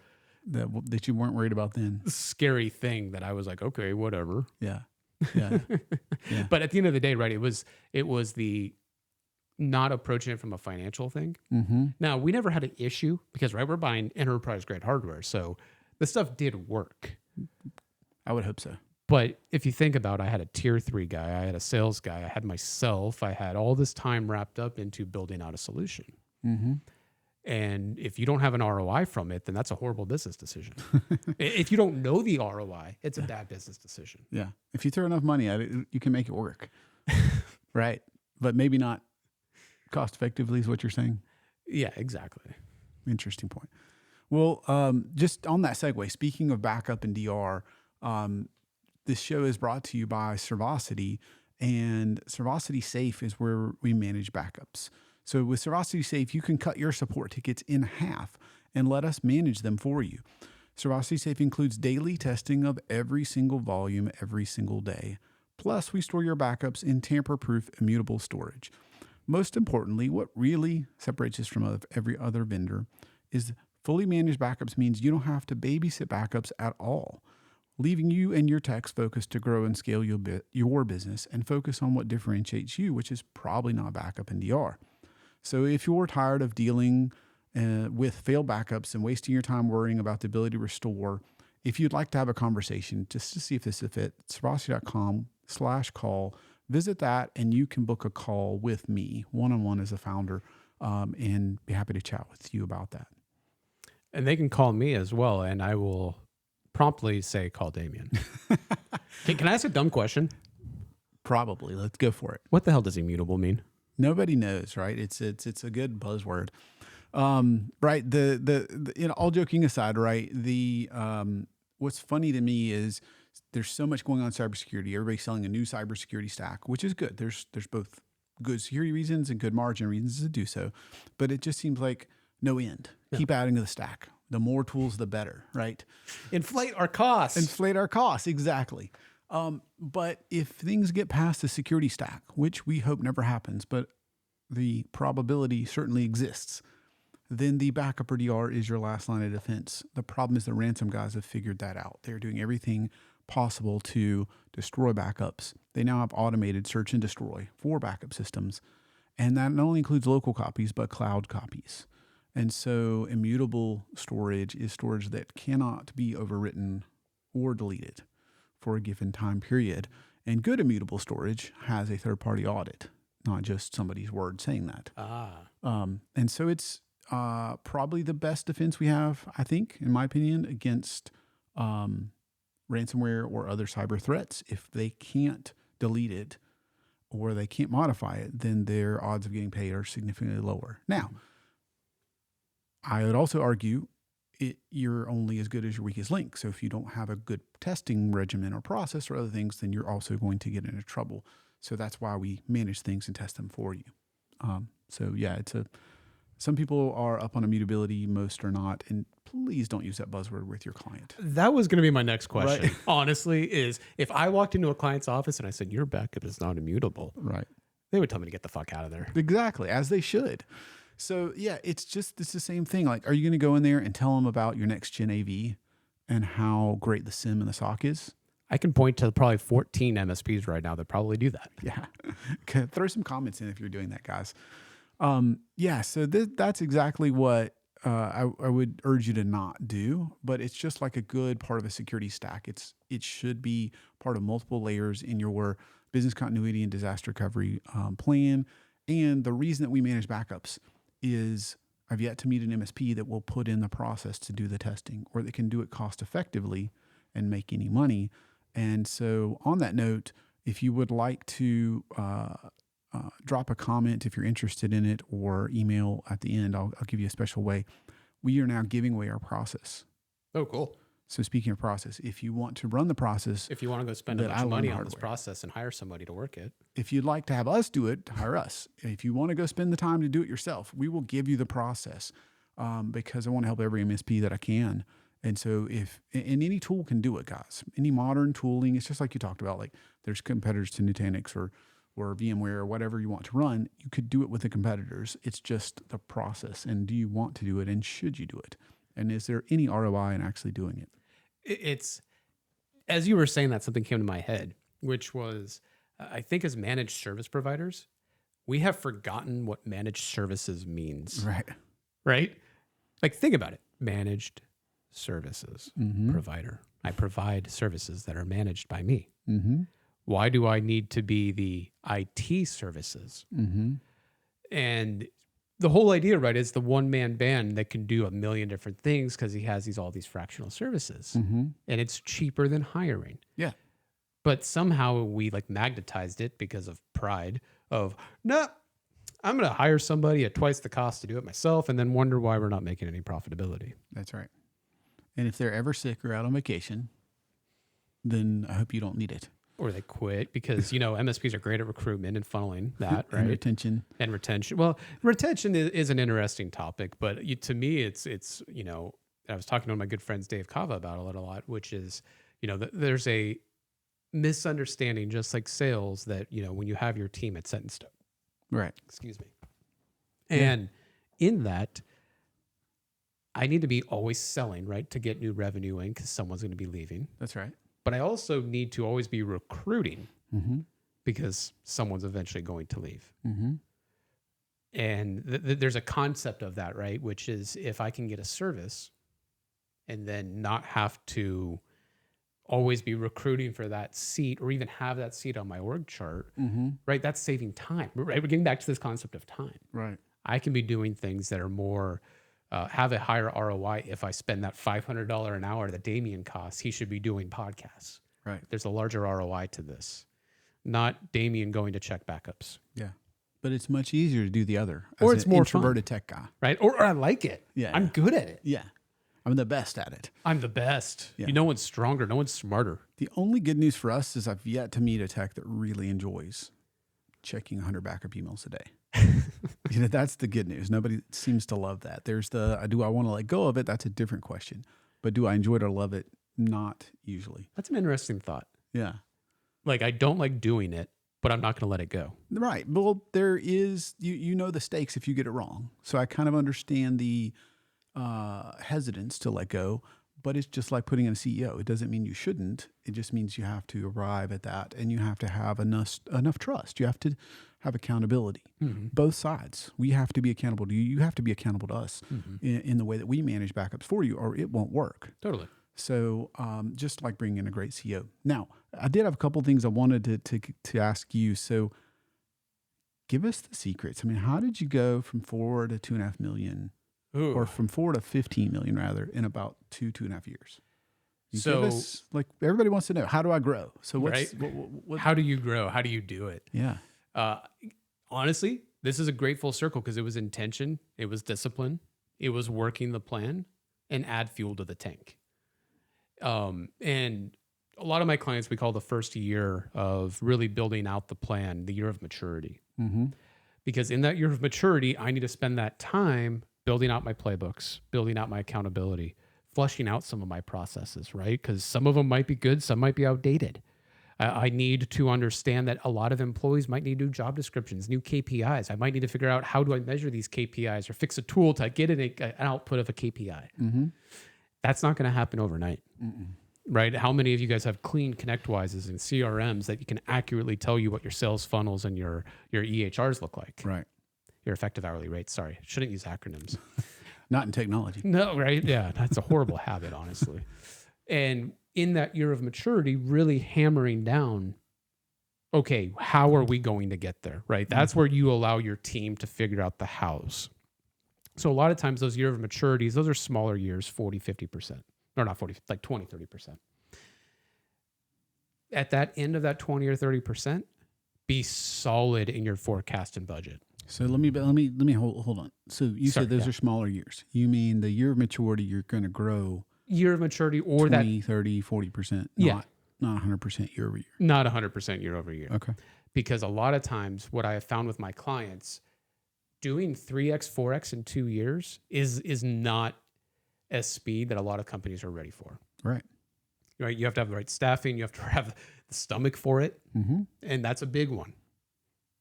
that you weren't worried about then. Scary thing that I was like, okay, whatever. Yeah. Yeah. But at the end of the day, right, it was the not approaching it from a financial thing. Mm-hmm. Now, we never had an issue because, right, we're buying enterprise grade hardware. So the stuff did work. I would hope so. But if you think about it, I had a tier 3 guy, I had a sales guy, I had myself, I had all this time wrapped up into building out a solution. Mm-hmm. And if you don't have an ROI from it, then that's a horrible business decision. If you don't know the ROI, it's a bad business decision. Yeah. If you throw enough money at it, you can make it work. Right. But maybe not cost effectively is what you're saying. Yeah, exactly. Interesting point. Well, just on that segue, speaking of backup and DR, this show is brought to you by Servosity, and Servosity Safe is where we manage backups. So with Servosity Safe, you can cut your support tickets in half and let us manage them for you. Servosity Safe includes daily testing of every single volume every single day. Plus, we store your backups in tamper-proof immutable storage. Most importantly, what really separates us from every other vendor is fully managed backups means you don't have to babysit backups at all, leaving you and your techs focused to grow and scale your business and focus on what differentiates you, which is probably not backup and DR. So if you're tired of dealing with failed backups and wasting your time worrying about the ability to restore, if you'd like to have a conversation just to see if this is a fit, servosity.com/call. Visit that and you can book a call with me one-on-one as a founder and be happy to chat with you about that. And they can call me as well, and I will promptly say, call Damien. Can I ask a dumb question? Probably. Let's go for it. What the hell does immutable mean? Nobody knows, right? It's a good buzzword, right? The all joking aside, right? What's funny to me is there's so much going on in cybersecurity. Everybody's selling a new cybersecurity stack, which is good. There's both good security reasons and good margin reasons to do so, but it just seems like no end. Yeah. Keep adding to the stack. The more tools, the better, right? Inflate our costs. Exactly. But if things get past the security stack, which we hope never happens, but the probability certainly exists, then the backup or DR is your last line of defense. The problem is the ransom guys have figured that out. They're doing everything possible to destroy backups. They now have automated search and destroy for backup systems. And that not only includes local copies, but cloud copies. And so immutable storage is storage that cannot be overwritten or deleted for a given time period. And good immutable storage has a third-party audit, not just somebody's word saying that. And so it's probably the best defense we have, I think, in my opinion, against ransomware or other cyber threats. If they can't delete it or they can't modify it, then their odds of getting paid are significantly lower. Now, I would also argue you're only as good as your weakest link. So if you don't have a good testing regimen or process or other things, then you're also going to get into trouble. So that's why we manage things and test them for you. Some people are up on immutability, most are not. And please don't use that buzzword with your client. That was going to be my next question, right. Honestly, is if I walked into a client's office and I said, your backup is not immutable, right? They would tell me to get the fuck out of there. Exactly, as they should. So yeah, it's the same thing. Like, are you going to go in there and tell them about your next gen AV and how great the SIM and the SOC is? I can point to probably 14 MSPs right now that probably do that. Yeah. Throw some comments in if you're doing that, guys. So that's exactly what I would urge you to not do, but it's just like a good part of a security stack. It should be part of multiple layers in your business continuity and disaster recovery plan. And the reason that we manage backups is I've yet to meet an MSP that will put in the process to do the testing or that can do it cost effectively and make any money. And so on that note, if you would like to drop a comment if you're interested in it, or email at the end, I'll give you a special way. We are now giving away our process. Oh, cool. So speaking of process, if you want to run the process, If you want to go spend a bunch of money on this process and hire somebody to work it. If you'd like to have us do it, hire us. If you want to go spend the time to do it yourself, we will give you the process because I want to help every MSP that I can. And so and any tool can do it, guys. Any modern tooling, it's just like you talked about, like there's competitors to Nutanix or VMware or whatever you want to run. You could do it with the competitors. It's just the process. And do you want to do it? And should you do it? And is there any ROI in actually doing it? It's, as you were saying that, something came to my head, which was, I think as managed service providers, we have forgotten what managed services means. Right. Right? Like, think about it. Managed services provider. I provide services that are managed by me. Mm-hmm. Why do I need to be the IT services? Mm-hmm. And the whole idea, right, is the one-man band that can do a million different things because he has all these fractional services. Mm-hmm. And it's cheaper than hiring. Yeah. But somehow we like magnetized it because of pride of, no, I'm going to hire somebody at twice the cost to do it myself and then wonder why we're not making any profitability. That's right. And if they're ever sick or out on vacation, then I hope you don't need it. Or they quit because, MSPs are great at recruitment and funneling that, right? And retention. And retention. Well, retention is an interesting topic, but to me, it's I was talking to one of my good friends, Dave Kava, about it a lot, which is, there's a misunderstanding, just like sales, that, when you have your team, it's set in stone. Right. Excuse me. And in that, I need to be always selling, right, to get new revenue in because someone's going to be leaving. That's right. But I also need to always be recruiting Mm-hmm. because someone's eventually going to leave. Mm-hmm. And there's a concept of that, right? Which is if I can get a service and then not have to always be recruiting for that seat or even have that seat on my org chart, right? That's saving time, right? We're getting back to this concept of time. Right. I can be doing things that are more, have a higher ROI. If I spend that $500 an hour that Damien costs, he should be doing podcasts. Right. There's a larger ROI to this, not Damien going to check backups. Yeah. But it's much easier to do the other. Or as it's an more introverted tech guy. Right? Or I like it. Yeah. I'm good at it. Yeah. I'm the best at it. I'm the best. Yeah. No one's stronger. No one's smarter. The only good news for us is I've yet to meet a tech that really enjoys checking 100 backup emails a day. That's the good news. Nobody seems to love that. There's do I want to let go of it? That's a different question. But do I enjoy it or love it? Not usually. That's an interesting thought. Yeah. Like, I don't like doing it, but I'm not going to let it go. Right. Well, there is, you know the stakes if you get it wrong. So I kind of understand the hesitance to let go, but it's just like putting in a CEO. It doesn't mean you shouldn't. It just means you have to arrive at that, and you have to have enough trust. You have to have accountability. Mm-hmm. Both sides. We have to be accountable to you. You have to be accountable to us in the way that we manage backups for you, or it won't work. Totally. So just like bringing in a great CEO. Now, I did have a couple of things I wanted to ask you. So give us the secrets. I mean, how did you go from 4 to 2.5 million? Ooh. Or from 4 to 15 million rather in about 2.5 years? So, give us, like, everybody wants to know, how do I grow? So what's, right? what How do you grow? How do you do it? Yeah. Honestly, this is a great full circle because it was intention, it was discipline, it was working the plan, and add fuel to the tank. And a lot of my clients, we call the first year of really building out the plan, the year of maturity. Mm-hmm. Because in that year of maturity, I need to spend that time building out my playbooks, building out my accountability, flushing out some of my processes, right? Because some of them might be good, some might be outdated. I need to understand that a lot of employees might need new job descriptions, new KPIs. I might need to figure out how do I measure these KPIs or fix a tool to get an output of a KPI. Mm-hmm. That's not going to happen overnight, right? How many of you guys have clean ConnectWises and CRMs that you can accurately tell you what your sales funnels and your EHRs look like? Right. Your effective hourly rate. Sorry, shouldn't use acronyms. Not in technology. No, right? Yeah, that's a horrible habit, honestly. And in that year of maturity, really hammering down okay, how are we going to get there, right? That's where you allow your team to figure out the hows. So a lot of times those year of maturities, those are smaller years, 40, 50%. Or not 40, like 20, 30%. At that end of that 20 or 30%, be solid in your forecast and budget. So let me hold on. So you said those are smaller years. You mean the year of maturity, you're going to grow year of maturity or 20, 30, 40%, not 100% year over year. Not 100% year over year. Okay. Because a lot of times what I have found with my clients, doing 3x, 4x in 2 years is not a speed that a lot of companies are ready for. Right. Right. You have to have the right staffing. You have to have the stomach for it. Mm-hmm. And that's a big one.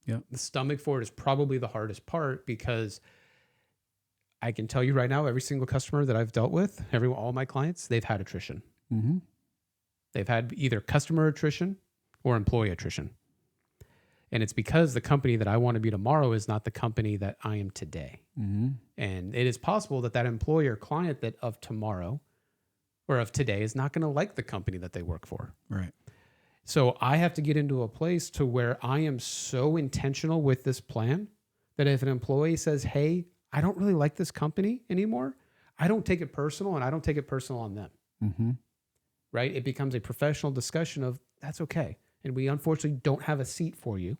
Yeah. The stomach for it is probably the hardest part, because I can tell you right now, every single customer that I've dealt with, all my clients, they've had attrition. Mm-hmm. They've had either customer attrition or employee attrition. And it's because the company that I want to be tomorrow is not the company that I am today. Mm-hmm. And it is possible that employer client that of tomorrow or of today is not going to like the company that they work for. Right. So I have to get into a place to where I am so intentional with this plan that if an employee says, hey, I don't really like this company anymore, I don't take it personal, and I don't take it personal on them. Mm-hmm. Right? It becomes a professional discussion of, that's okay. And we unfortunately don't have a seat for you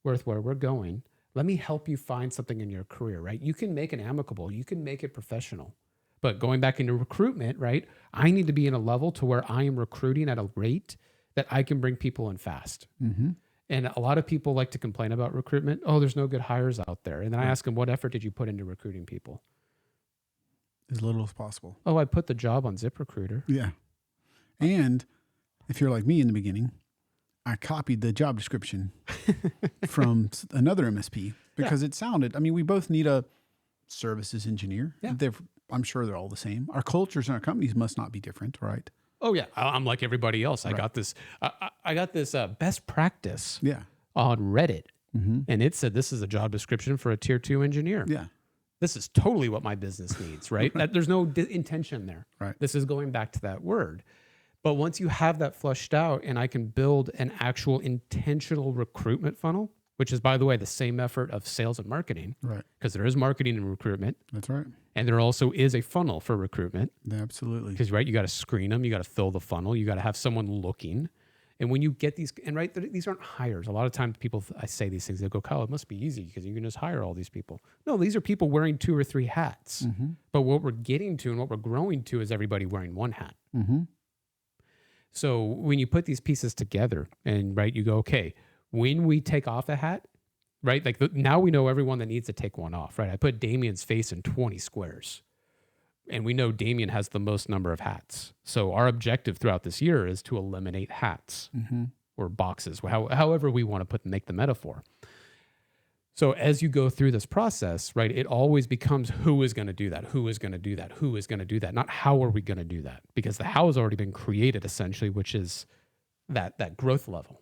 with where we're going. Let me help you find something in your career, right? You can make it amicable. You can make it professional. But going back into recruitment, right? I need to be in a level to where I am recruiting at a rate that I can bring people in fast. Mm-hmm. And a lot of people like to complain about recruitment. Oh, there's no good hires out there. And then I ask them, what effort did you put into recruiting people? As little as possible. Oh, I put the job on ZipRecruiter. Yeah. And if you're like me in the beginning, I copied the job description from another MSP because it sounded, I mean, we both need a services engineer. Yeah. I'm sure they're all the same. Our cultures and our companies must not be different, right? Oh yeah, I'm like everybody else. Right. I got this best practice on Reddit, and it said this is a job description for a tier 2 engineer. Yeah. This is totally what my business needs, right? There's no intention there. Right. This is going back to that word. But once you have that flushed out and I can build an actual intentional recruitment funnel, which is, by the way, the same effort of sales and marketing, right? Because there is marketing and recruitment. That's right. And there also is a funnel for recruitment. Absolutely. Because, right, you got to screen them. You got to fill the funnel. You got to have someone looking. And when you get these, and right, these aren't hires. A lot of times I say these things, they go, Kyle, it must be easy because you can just hire all these people. No, these are people wearing 2 or 3 hats. But what we're getting to and what we're growing to is everybody wearing 1 hat. So when you put these pieces together and, right, you go, okay, when we take off a hat, right, like now we know everyone that needs to take one off, right? I put Damien's face in 20 squares. And we know Damien has the most number of hats. So our objective throughout this year is to eliminate hats or boxes, however we want to make the metaphor. So as you go through this process, right, it always becomes who is going to do that? Who is going to do that? Who is going to do that? Not how are we going to do that? Because the how has already been created essentially, which is that growth level.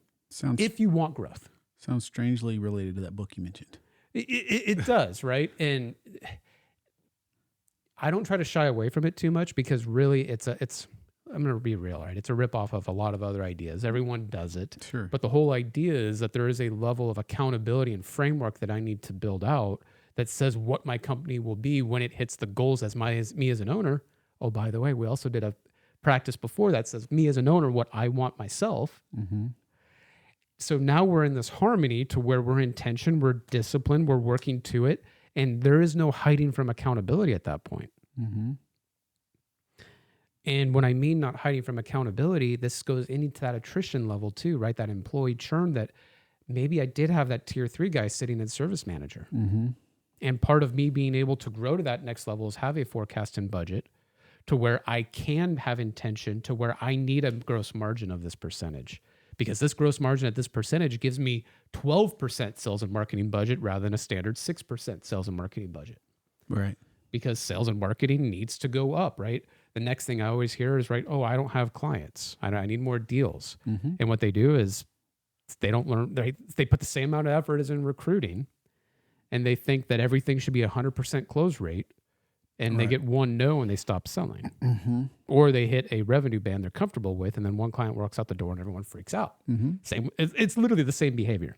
If you want growth. Sounds strangely related to that book you mentioned. It does, right? And I don't try to shy away from it too much because really I'm going to be real, right? It's a ripoff of a lot of other ideas. Everyone does it. Sure. But the whole idea is that there is a level of accountability and framework that I need to build out that says what my company will be when it hits the goals as me as an owner. Oh, by the way, we also did a practice before that says me as an owner, what I want myself. So now we're in this harmony to where we're in tension, we're disciplined, we're working to it. And there is no hiding from accountability at that point. And when I mean not hiding from accountability, this goes into that attrition level too, right? That employee churn that maybe I did have that tier 3 guy sitting in service manager. And part of me being able to grow to that next level is have a forecast and budget to where I can have intention to where I need a gross margin of this percentage. Because this gross margin at this percentage gives me 12% sales and marketing budget rather than a standard 6% sales and marketing budget. Right. Because sales and marketing needs to go up, right? The next thing I always hear is, right, oh, I don't have clients. I need more deals. And what they do is they don't learn, they put the same amount of effort as in recruiting, and they think that everything should be 100% close rate. and they get one no and they stop selling. Or they hit a revenue band they're comfortable with, and then one client walks out the door and everyone freaks out. Same, it's literally the same behavior.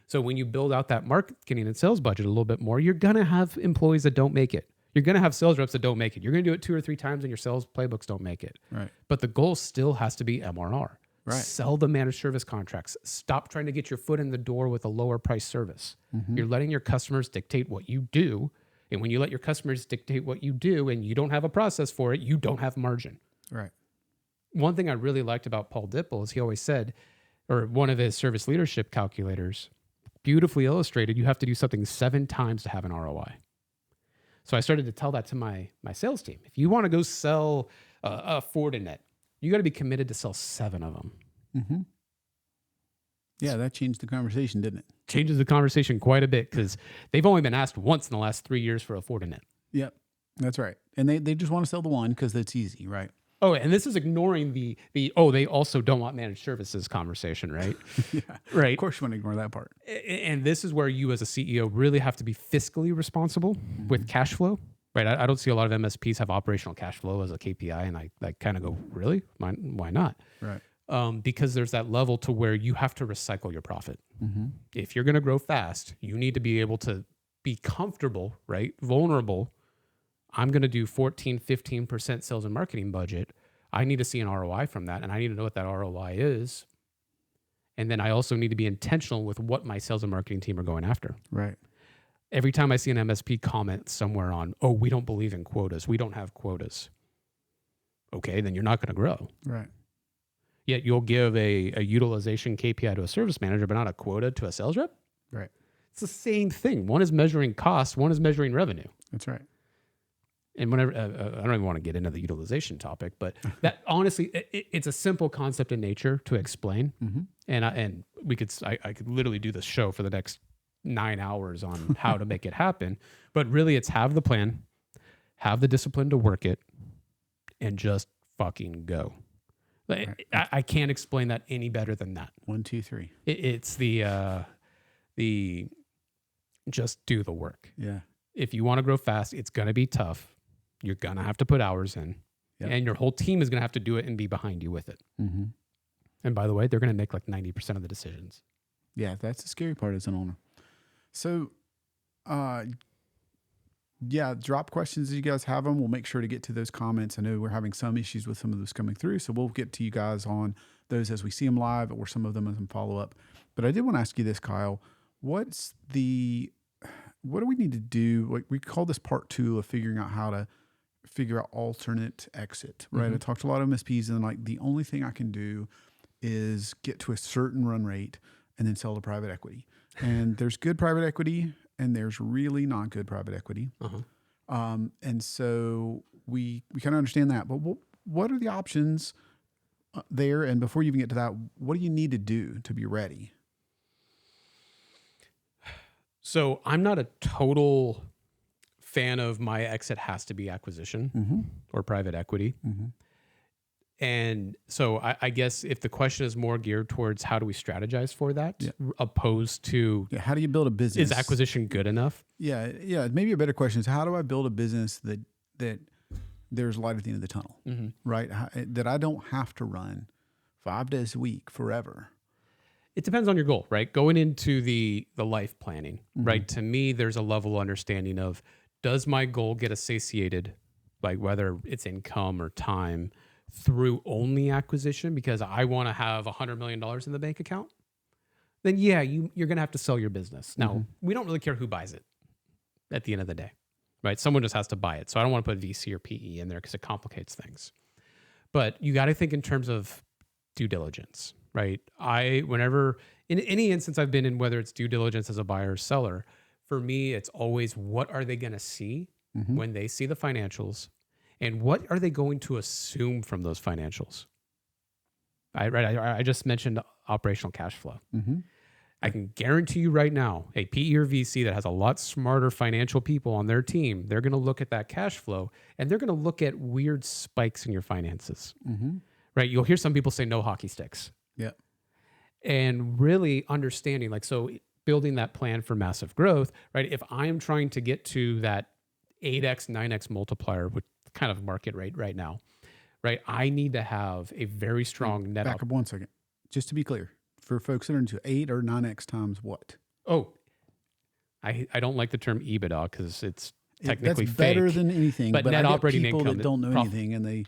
So when you build out that marketing and sales budget a little bit more, you're going to have employees that don't make it. You're going to have sales reps that don't make it. You're going to do it 2 or 3 times and your sales playbooks don't make it. Right. But the goal still has to be MRR. Right. Sell the managed service contracts. Stop trying to get your foot in the door with a lower price service. You're letting your customers dictate what you do. And when you let your customers dictate what you do and you don't have a process for it, you don't have margin. Right. One thing I really liked about Paul Dipple is he always said, or one of his service leadership calculators, beautifully illustrated, you have to do something 7 times to have an ROI. So I started to tell that to my sales team. If you want to go sell a Fortinet, you got to be committed to sell 7 of them. Yeah, that changed the conversation, didn't it? Changes the conversation quite a bit because they've only been asked once in the last 3 years for a Fortinet. Yep, that's right. And they just want to sell the one because it's easy, right? Oh, and this is ignoring the they also don't want managed services conversation, right? Yeah, right. Of course you want to ignore that part. And this is where you as a CEO really have to be fiscally responsible with cash flow, right? I don't see a lot of MSPs have operational cash flow as a KPI, and I kind of go, really? Why not? Right. Because there's that level to where you have to recycle your profit. If you're going to grow fast, you need to be able to be comfortable, right? Vulnerable. I'm going to do 14, 15% sales and marketing budget. I need to see an ROI from that, and I need to know what that ROI is. And then I also need to be intentional with what my sales and marketing team are going after. Right. Every time I see an MSP comment somewhere on, oh, we don't believe in quotas. We don't have quotas. Okay, then you're not going to grow. Right. Yet you'll give a utilization KPI to a service manager, but not a quota to a sales rep. Right. It's the same thing. One is measuring costs. One is measuring revenue. That's right. And whenever I don't even want to get into the utilization topic, but that honestly, it's a simple concept in nature to explain. And I could literally do this show for the next 9 hours on how to make it happen. But really, it's have the plan, have the discipline to work it, and just fucking go. Right. I can't explain that any better than that. 1, 2, 3. It's the just do the work. Yeah. If you want to grow fast, it's going to be tough. You're going to have to put hours in. Yep. And your whole team is going to have to do it and be behind you with it. And by the way, they're going to make like 90% of the decisions. Yeah, that's the scary part as an owner. So, drop questions as you guys have them. We'll make sure to get to those comments. I know we're having some issues with some of those coming through, so we'll get to you guys on those as we see them live or some of them as in follow-up. But I did want to ask you this, Kyle. What do we need to do? We call this part 2 of figuring out how to figure out alternate exit, right? I talked to a lot of MSPs and like the only thing I can do is get to a certain run rate and then sell to private equity. And there's good private equity and there's really not good private equity. And so we kind of understand that, but what are the options there? And before you even get to that, what do you need to do to be ready? So I'm not a total fan of my exit has to be acquisition or private equity. And so I guess if the question is more geared towards how do we strategize for that, opposed to how do you build a business? Is acquisition good enough? Yeah. Maybe a better question is how do I build a business that there's light at the end of the tunnel, right? That I don't have to run 5 days a week forever. It depends on your goal, right? Going into the life planning, right? To me, there's a level of understanding of, does my goal get associated, like whether it's income or time, through only acquisition because I want to have $100 million in the bank account? Then you're going to have to sell your business. Now, we don't really care who buys it at the end of the day, right? Someone just has to buy it. So I don't want to put VC or PE in there because it complicates things. But you got to think in terms of due diligence. Right. Whenever in any instance I've been in, whether it's due diligence as a buyer or seller, for me, it's always what are they going to see when they see the financials and what are they going to assume from those financials? I just mentioned operational cash flow. I can guarantee you right now, a PE or VC that has a lot smarter financial people on their team, they're going to look at that cash flow and they're going to look at weird spikes in your finances. Right. You'll hear some people say no hockey sticks. Yeah. And really understanding, building that plan for massive growth, right? If I'm trying to get to that 8x, 9x multiplier with kind of market rate right now, right? I need to have a very strong net. Back up 1 second. Just to be clear, for folks that are into 8 or 9x times what? Oh, I don't like the term EBITDA because it's technically that's better fake, than anything. but But net I get operating people income that don't know profit. anything and they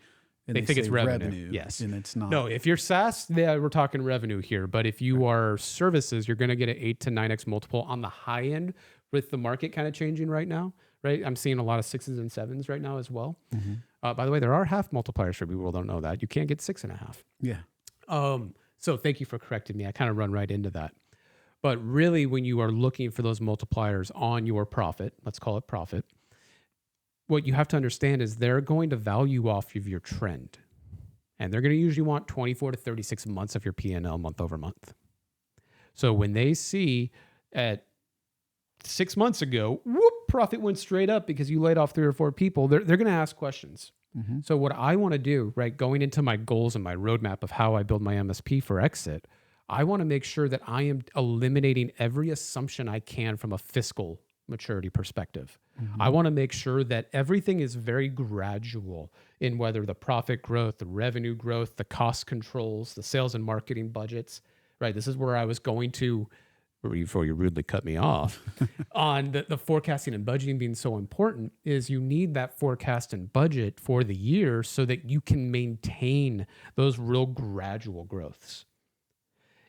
think it's say revenue. Yes. and it's not. No, if you're SaaS, yeah, we're talking revenue here. But if you are services, you're going to get an 8 to 9x multiple on the high end with the market kind of changing right now, right? I'm seeing a lot of 6s and 7s right now as well. By the way, there are half multipliers for people who don't know that. You can't get 6.5. Yeah. So thank you for correcting me. I kind of run right into that. But really, when you are looking for those multipliers on your profit, let's call it profit, what you have to understand is they're going to value off of your trend. And they're going to usually want 24 to 36 months of your P&L month over month. So when they see at 6 months ago, whoop, profit went straight up because you laid off 3 or 4 people, they're going to ask questions. So what I want to do, right, going into my goals and my roadmap of how I build my MSP for exit, I want to make sure that I am eliminating every assumption I can from a fiscal maturity perspective. I want to make sure that everything is very gradual in whether the profit growth, the revenue growth, the cost controls, the sales and marketing budgets, right? This is where I was going to, before you rudely cut me off, on the forecasting and budgeting being so important is you need that forecast and budget for the year so that you can maintain those real gradual growths.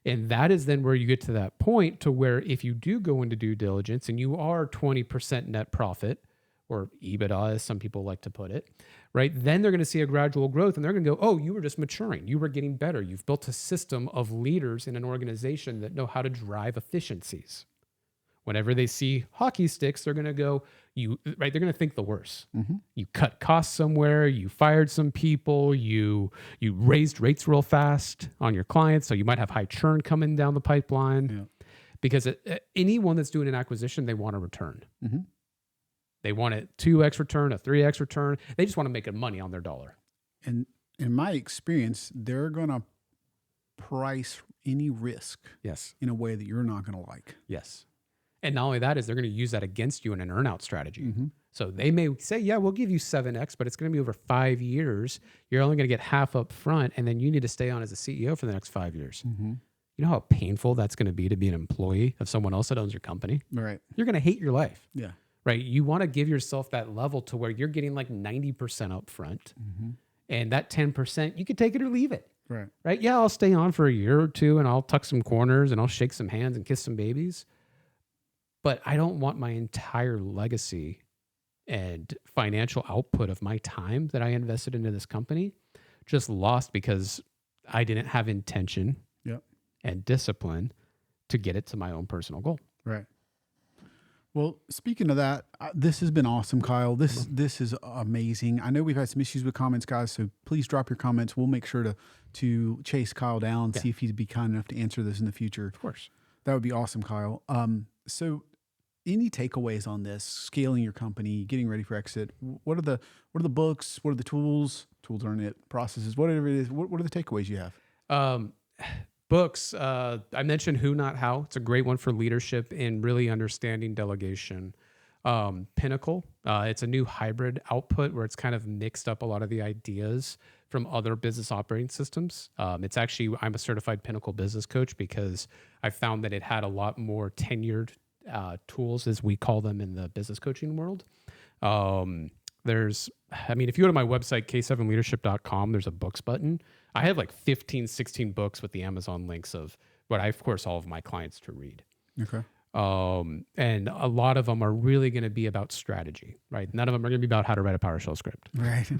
And that is then where you get to that point to where if you do go into due diligence and you are 20% net profit, or EBITDA as some people like to put it, right? Then they're going to see a gradual growth and they're going to go, oh, you were just maturing. You were getting better. You've built a system of leaders in an organization that know how to drive efficiencies. Whenever they see hockey sticks, they're going to go, right? They're going to think the worst. You cut costs somewhere, you fired some people, you raised rates real fast on your clients, so you might have high churn coming down the pipeline. Because anyone that's doing an acquisition, they want a return. They want a 2x return, a 3x return. They just want to make money on their dollar. And in my experience, they're going to price any risk in a way that you're not going to like. Yes. And not only that is they're going to use that against you in an earnout strategy. So they may say, yeah, we'll give you 7x, but it's going to be over 5 years. You're only going to get half up front, and then you need to stay on as a CEO for the next 5 years. You know how painful that's going to be to be an employee of someone else that owns your company? Right. You're going to hate your life. Yeah. Right. You want to give yourself that level to where you're getting like 90% up front. And that 10%, you could take it or leave it. Right. Right. Yeah, I'll stay on for a year or two and I'll tuck some corners and I'll shake some hands and kiss some babies. But I don't want my entire legacy and financial output of my time that I invested into this company just lost because I didn't have intention and discipline to get it to my own personal goal. Right. Well, speaking of that, this has been awesome, Kyle. This is amazing. I know we've had some issues with comments, guys, so please drop your comments. We'll make sure to chase Kyle down, see if he'd be kind enough to answer this in the future. Of course. That would be awesome, Kyle. So any takeaways on this, scaling your company, getting ready for exit? What are the books? What are the tools? Tools aren't it. Processes, whatever it is. What are the takeaways you have? Books. I mentioned Who Not How. It's a great one for leadership in really understanding delegation. Pinnacle. It's a new hybrid output where it's kind of mixed up a lot of the ideas from other business operating systems. It's actually, I'm a certified Pinnacle business coach because I found that it had a lot more tenured tools, as we call them in the business coaching world. If you go to my website, k7leadership.com, there's a books button. I have like 15, 16 books with the Amazon links of what I, of course, all of my clients to read. Okay. And a lot of them are really going to be about strategy, right? None of them are going to be about how to write a PowerShell script. Right.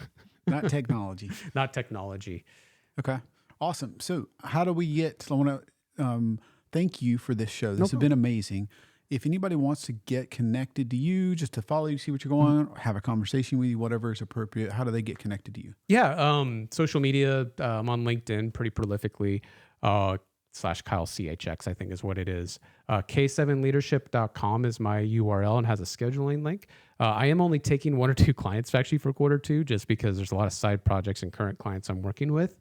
Not technology. Not technology. Okay. Awesome. So how do we I want to thank you for this show. This has been amazing. If anybody wants to get connected to you, just to follow you, see what you're going on, have a conversation with you, whatever is appropriate, how do they get connected to you? Yeah. Social media, I'm on LinkedIn pretty prolifically, /Kyle CHX, I think is what it is. K7leadership.com is my URL and has a scheduling link. I am only taking 1 or 2 clients actually for Q2, just because there's a lot of side projects and current clients I'm working with.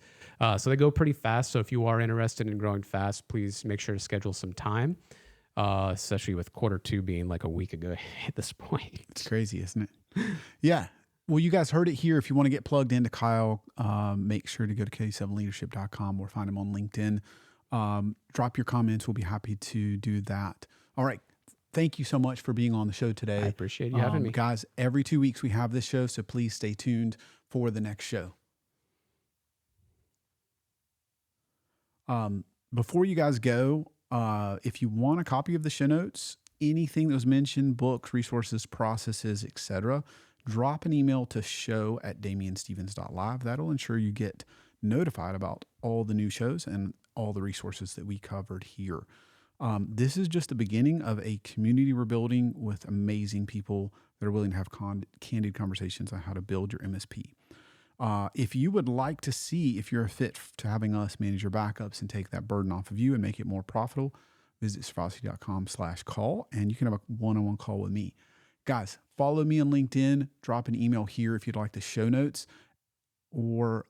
So they go pretty fast. So if you are interested in growing fast, please make sure to schedule some time. Especially with Q2 being like a week ago at this point. It's crazy, isn't it? Yeah. Well, you guys heard it here. If you want to get plugged into Kyle, make sure to go to k7leadership.com or find him on LinkedIn. Drop your comments. We'll be happy to do that. All right. Thank you so much for being on the show today. I appreciate you having me. Guys, every 2 weeks we have this show, so please stay tuned for the next show. Before you guys go, if you want a copy of the show notes, anything that was mentioned, books, resources, processes, etc., drop an email to show@damienstevens.live. That'll ensure you get notified about all the new shows and all the resources that we covered here. This is just the beginning of a community we're building with amazing people that are willing to have candid conversations on how to build your MSP. If you would like to see if you're a fit to having us manage your backups and take that burden off of you and make it more profitable, visit sravosky.com/call and you can have a one-on-one call with me. Guys, follow me on LinkedIn, drop an email here if you'd like the show notes, or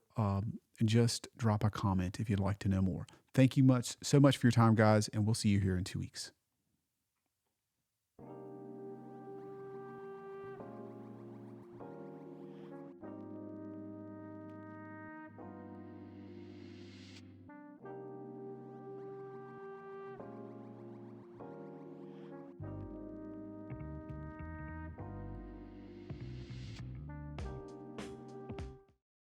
just drop a comment if you'd like to know more. Thank you so much for your time, guys, and we'll see you here in 2 weeks.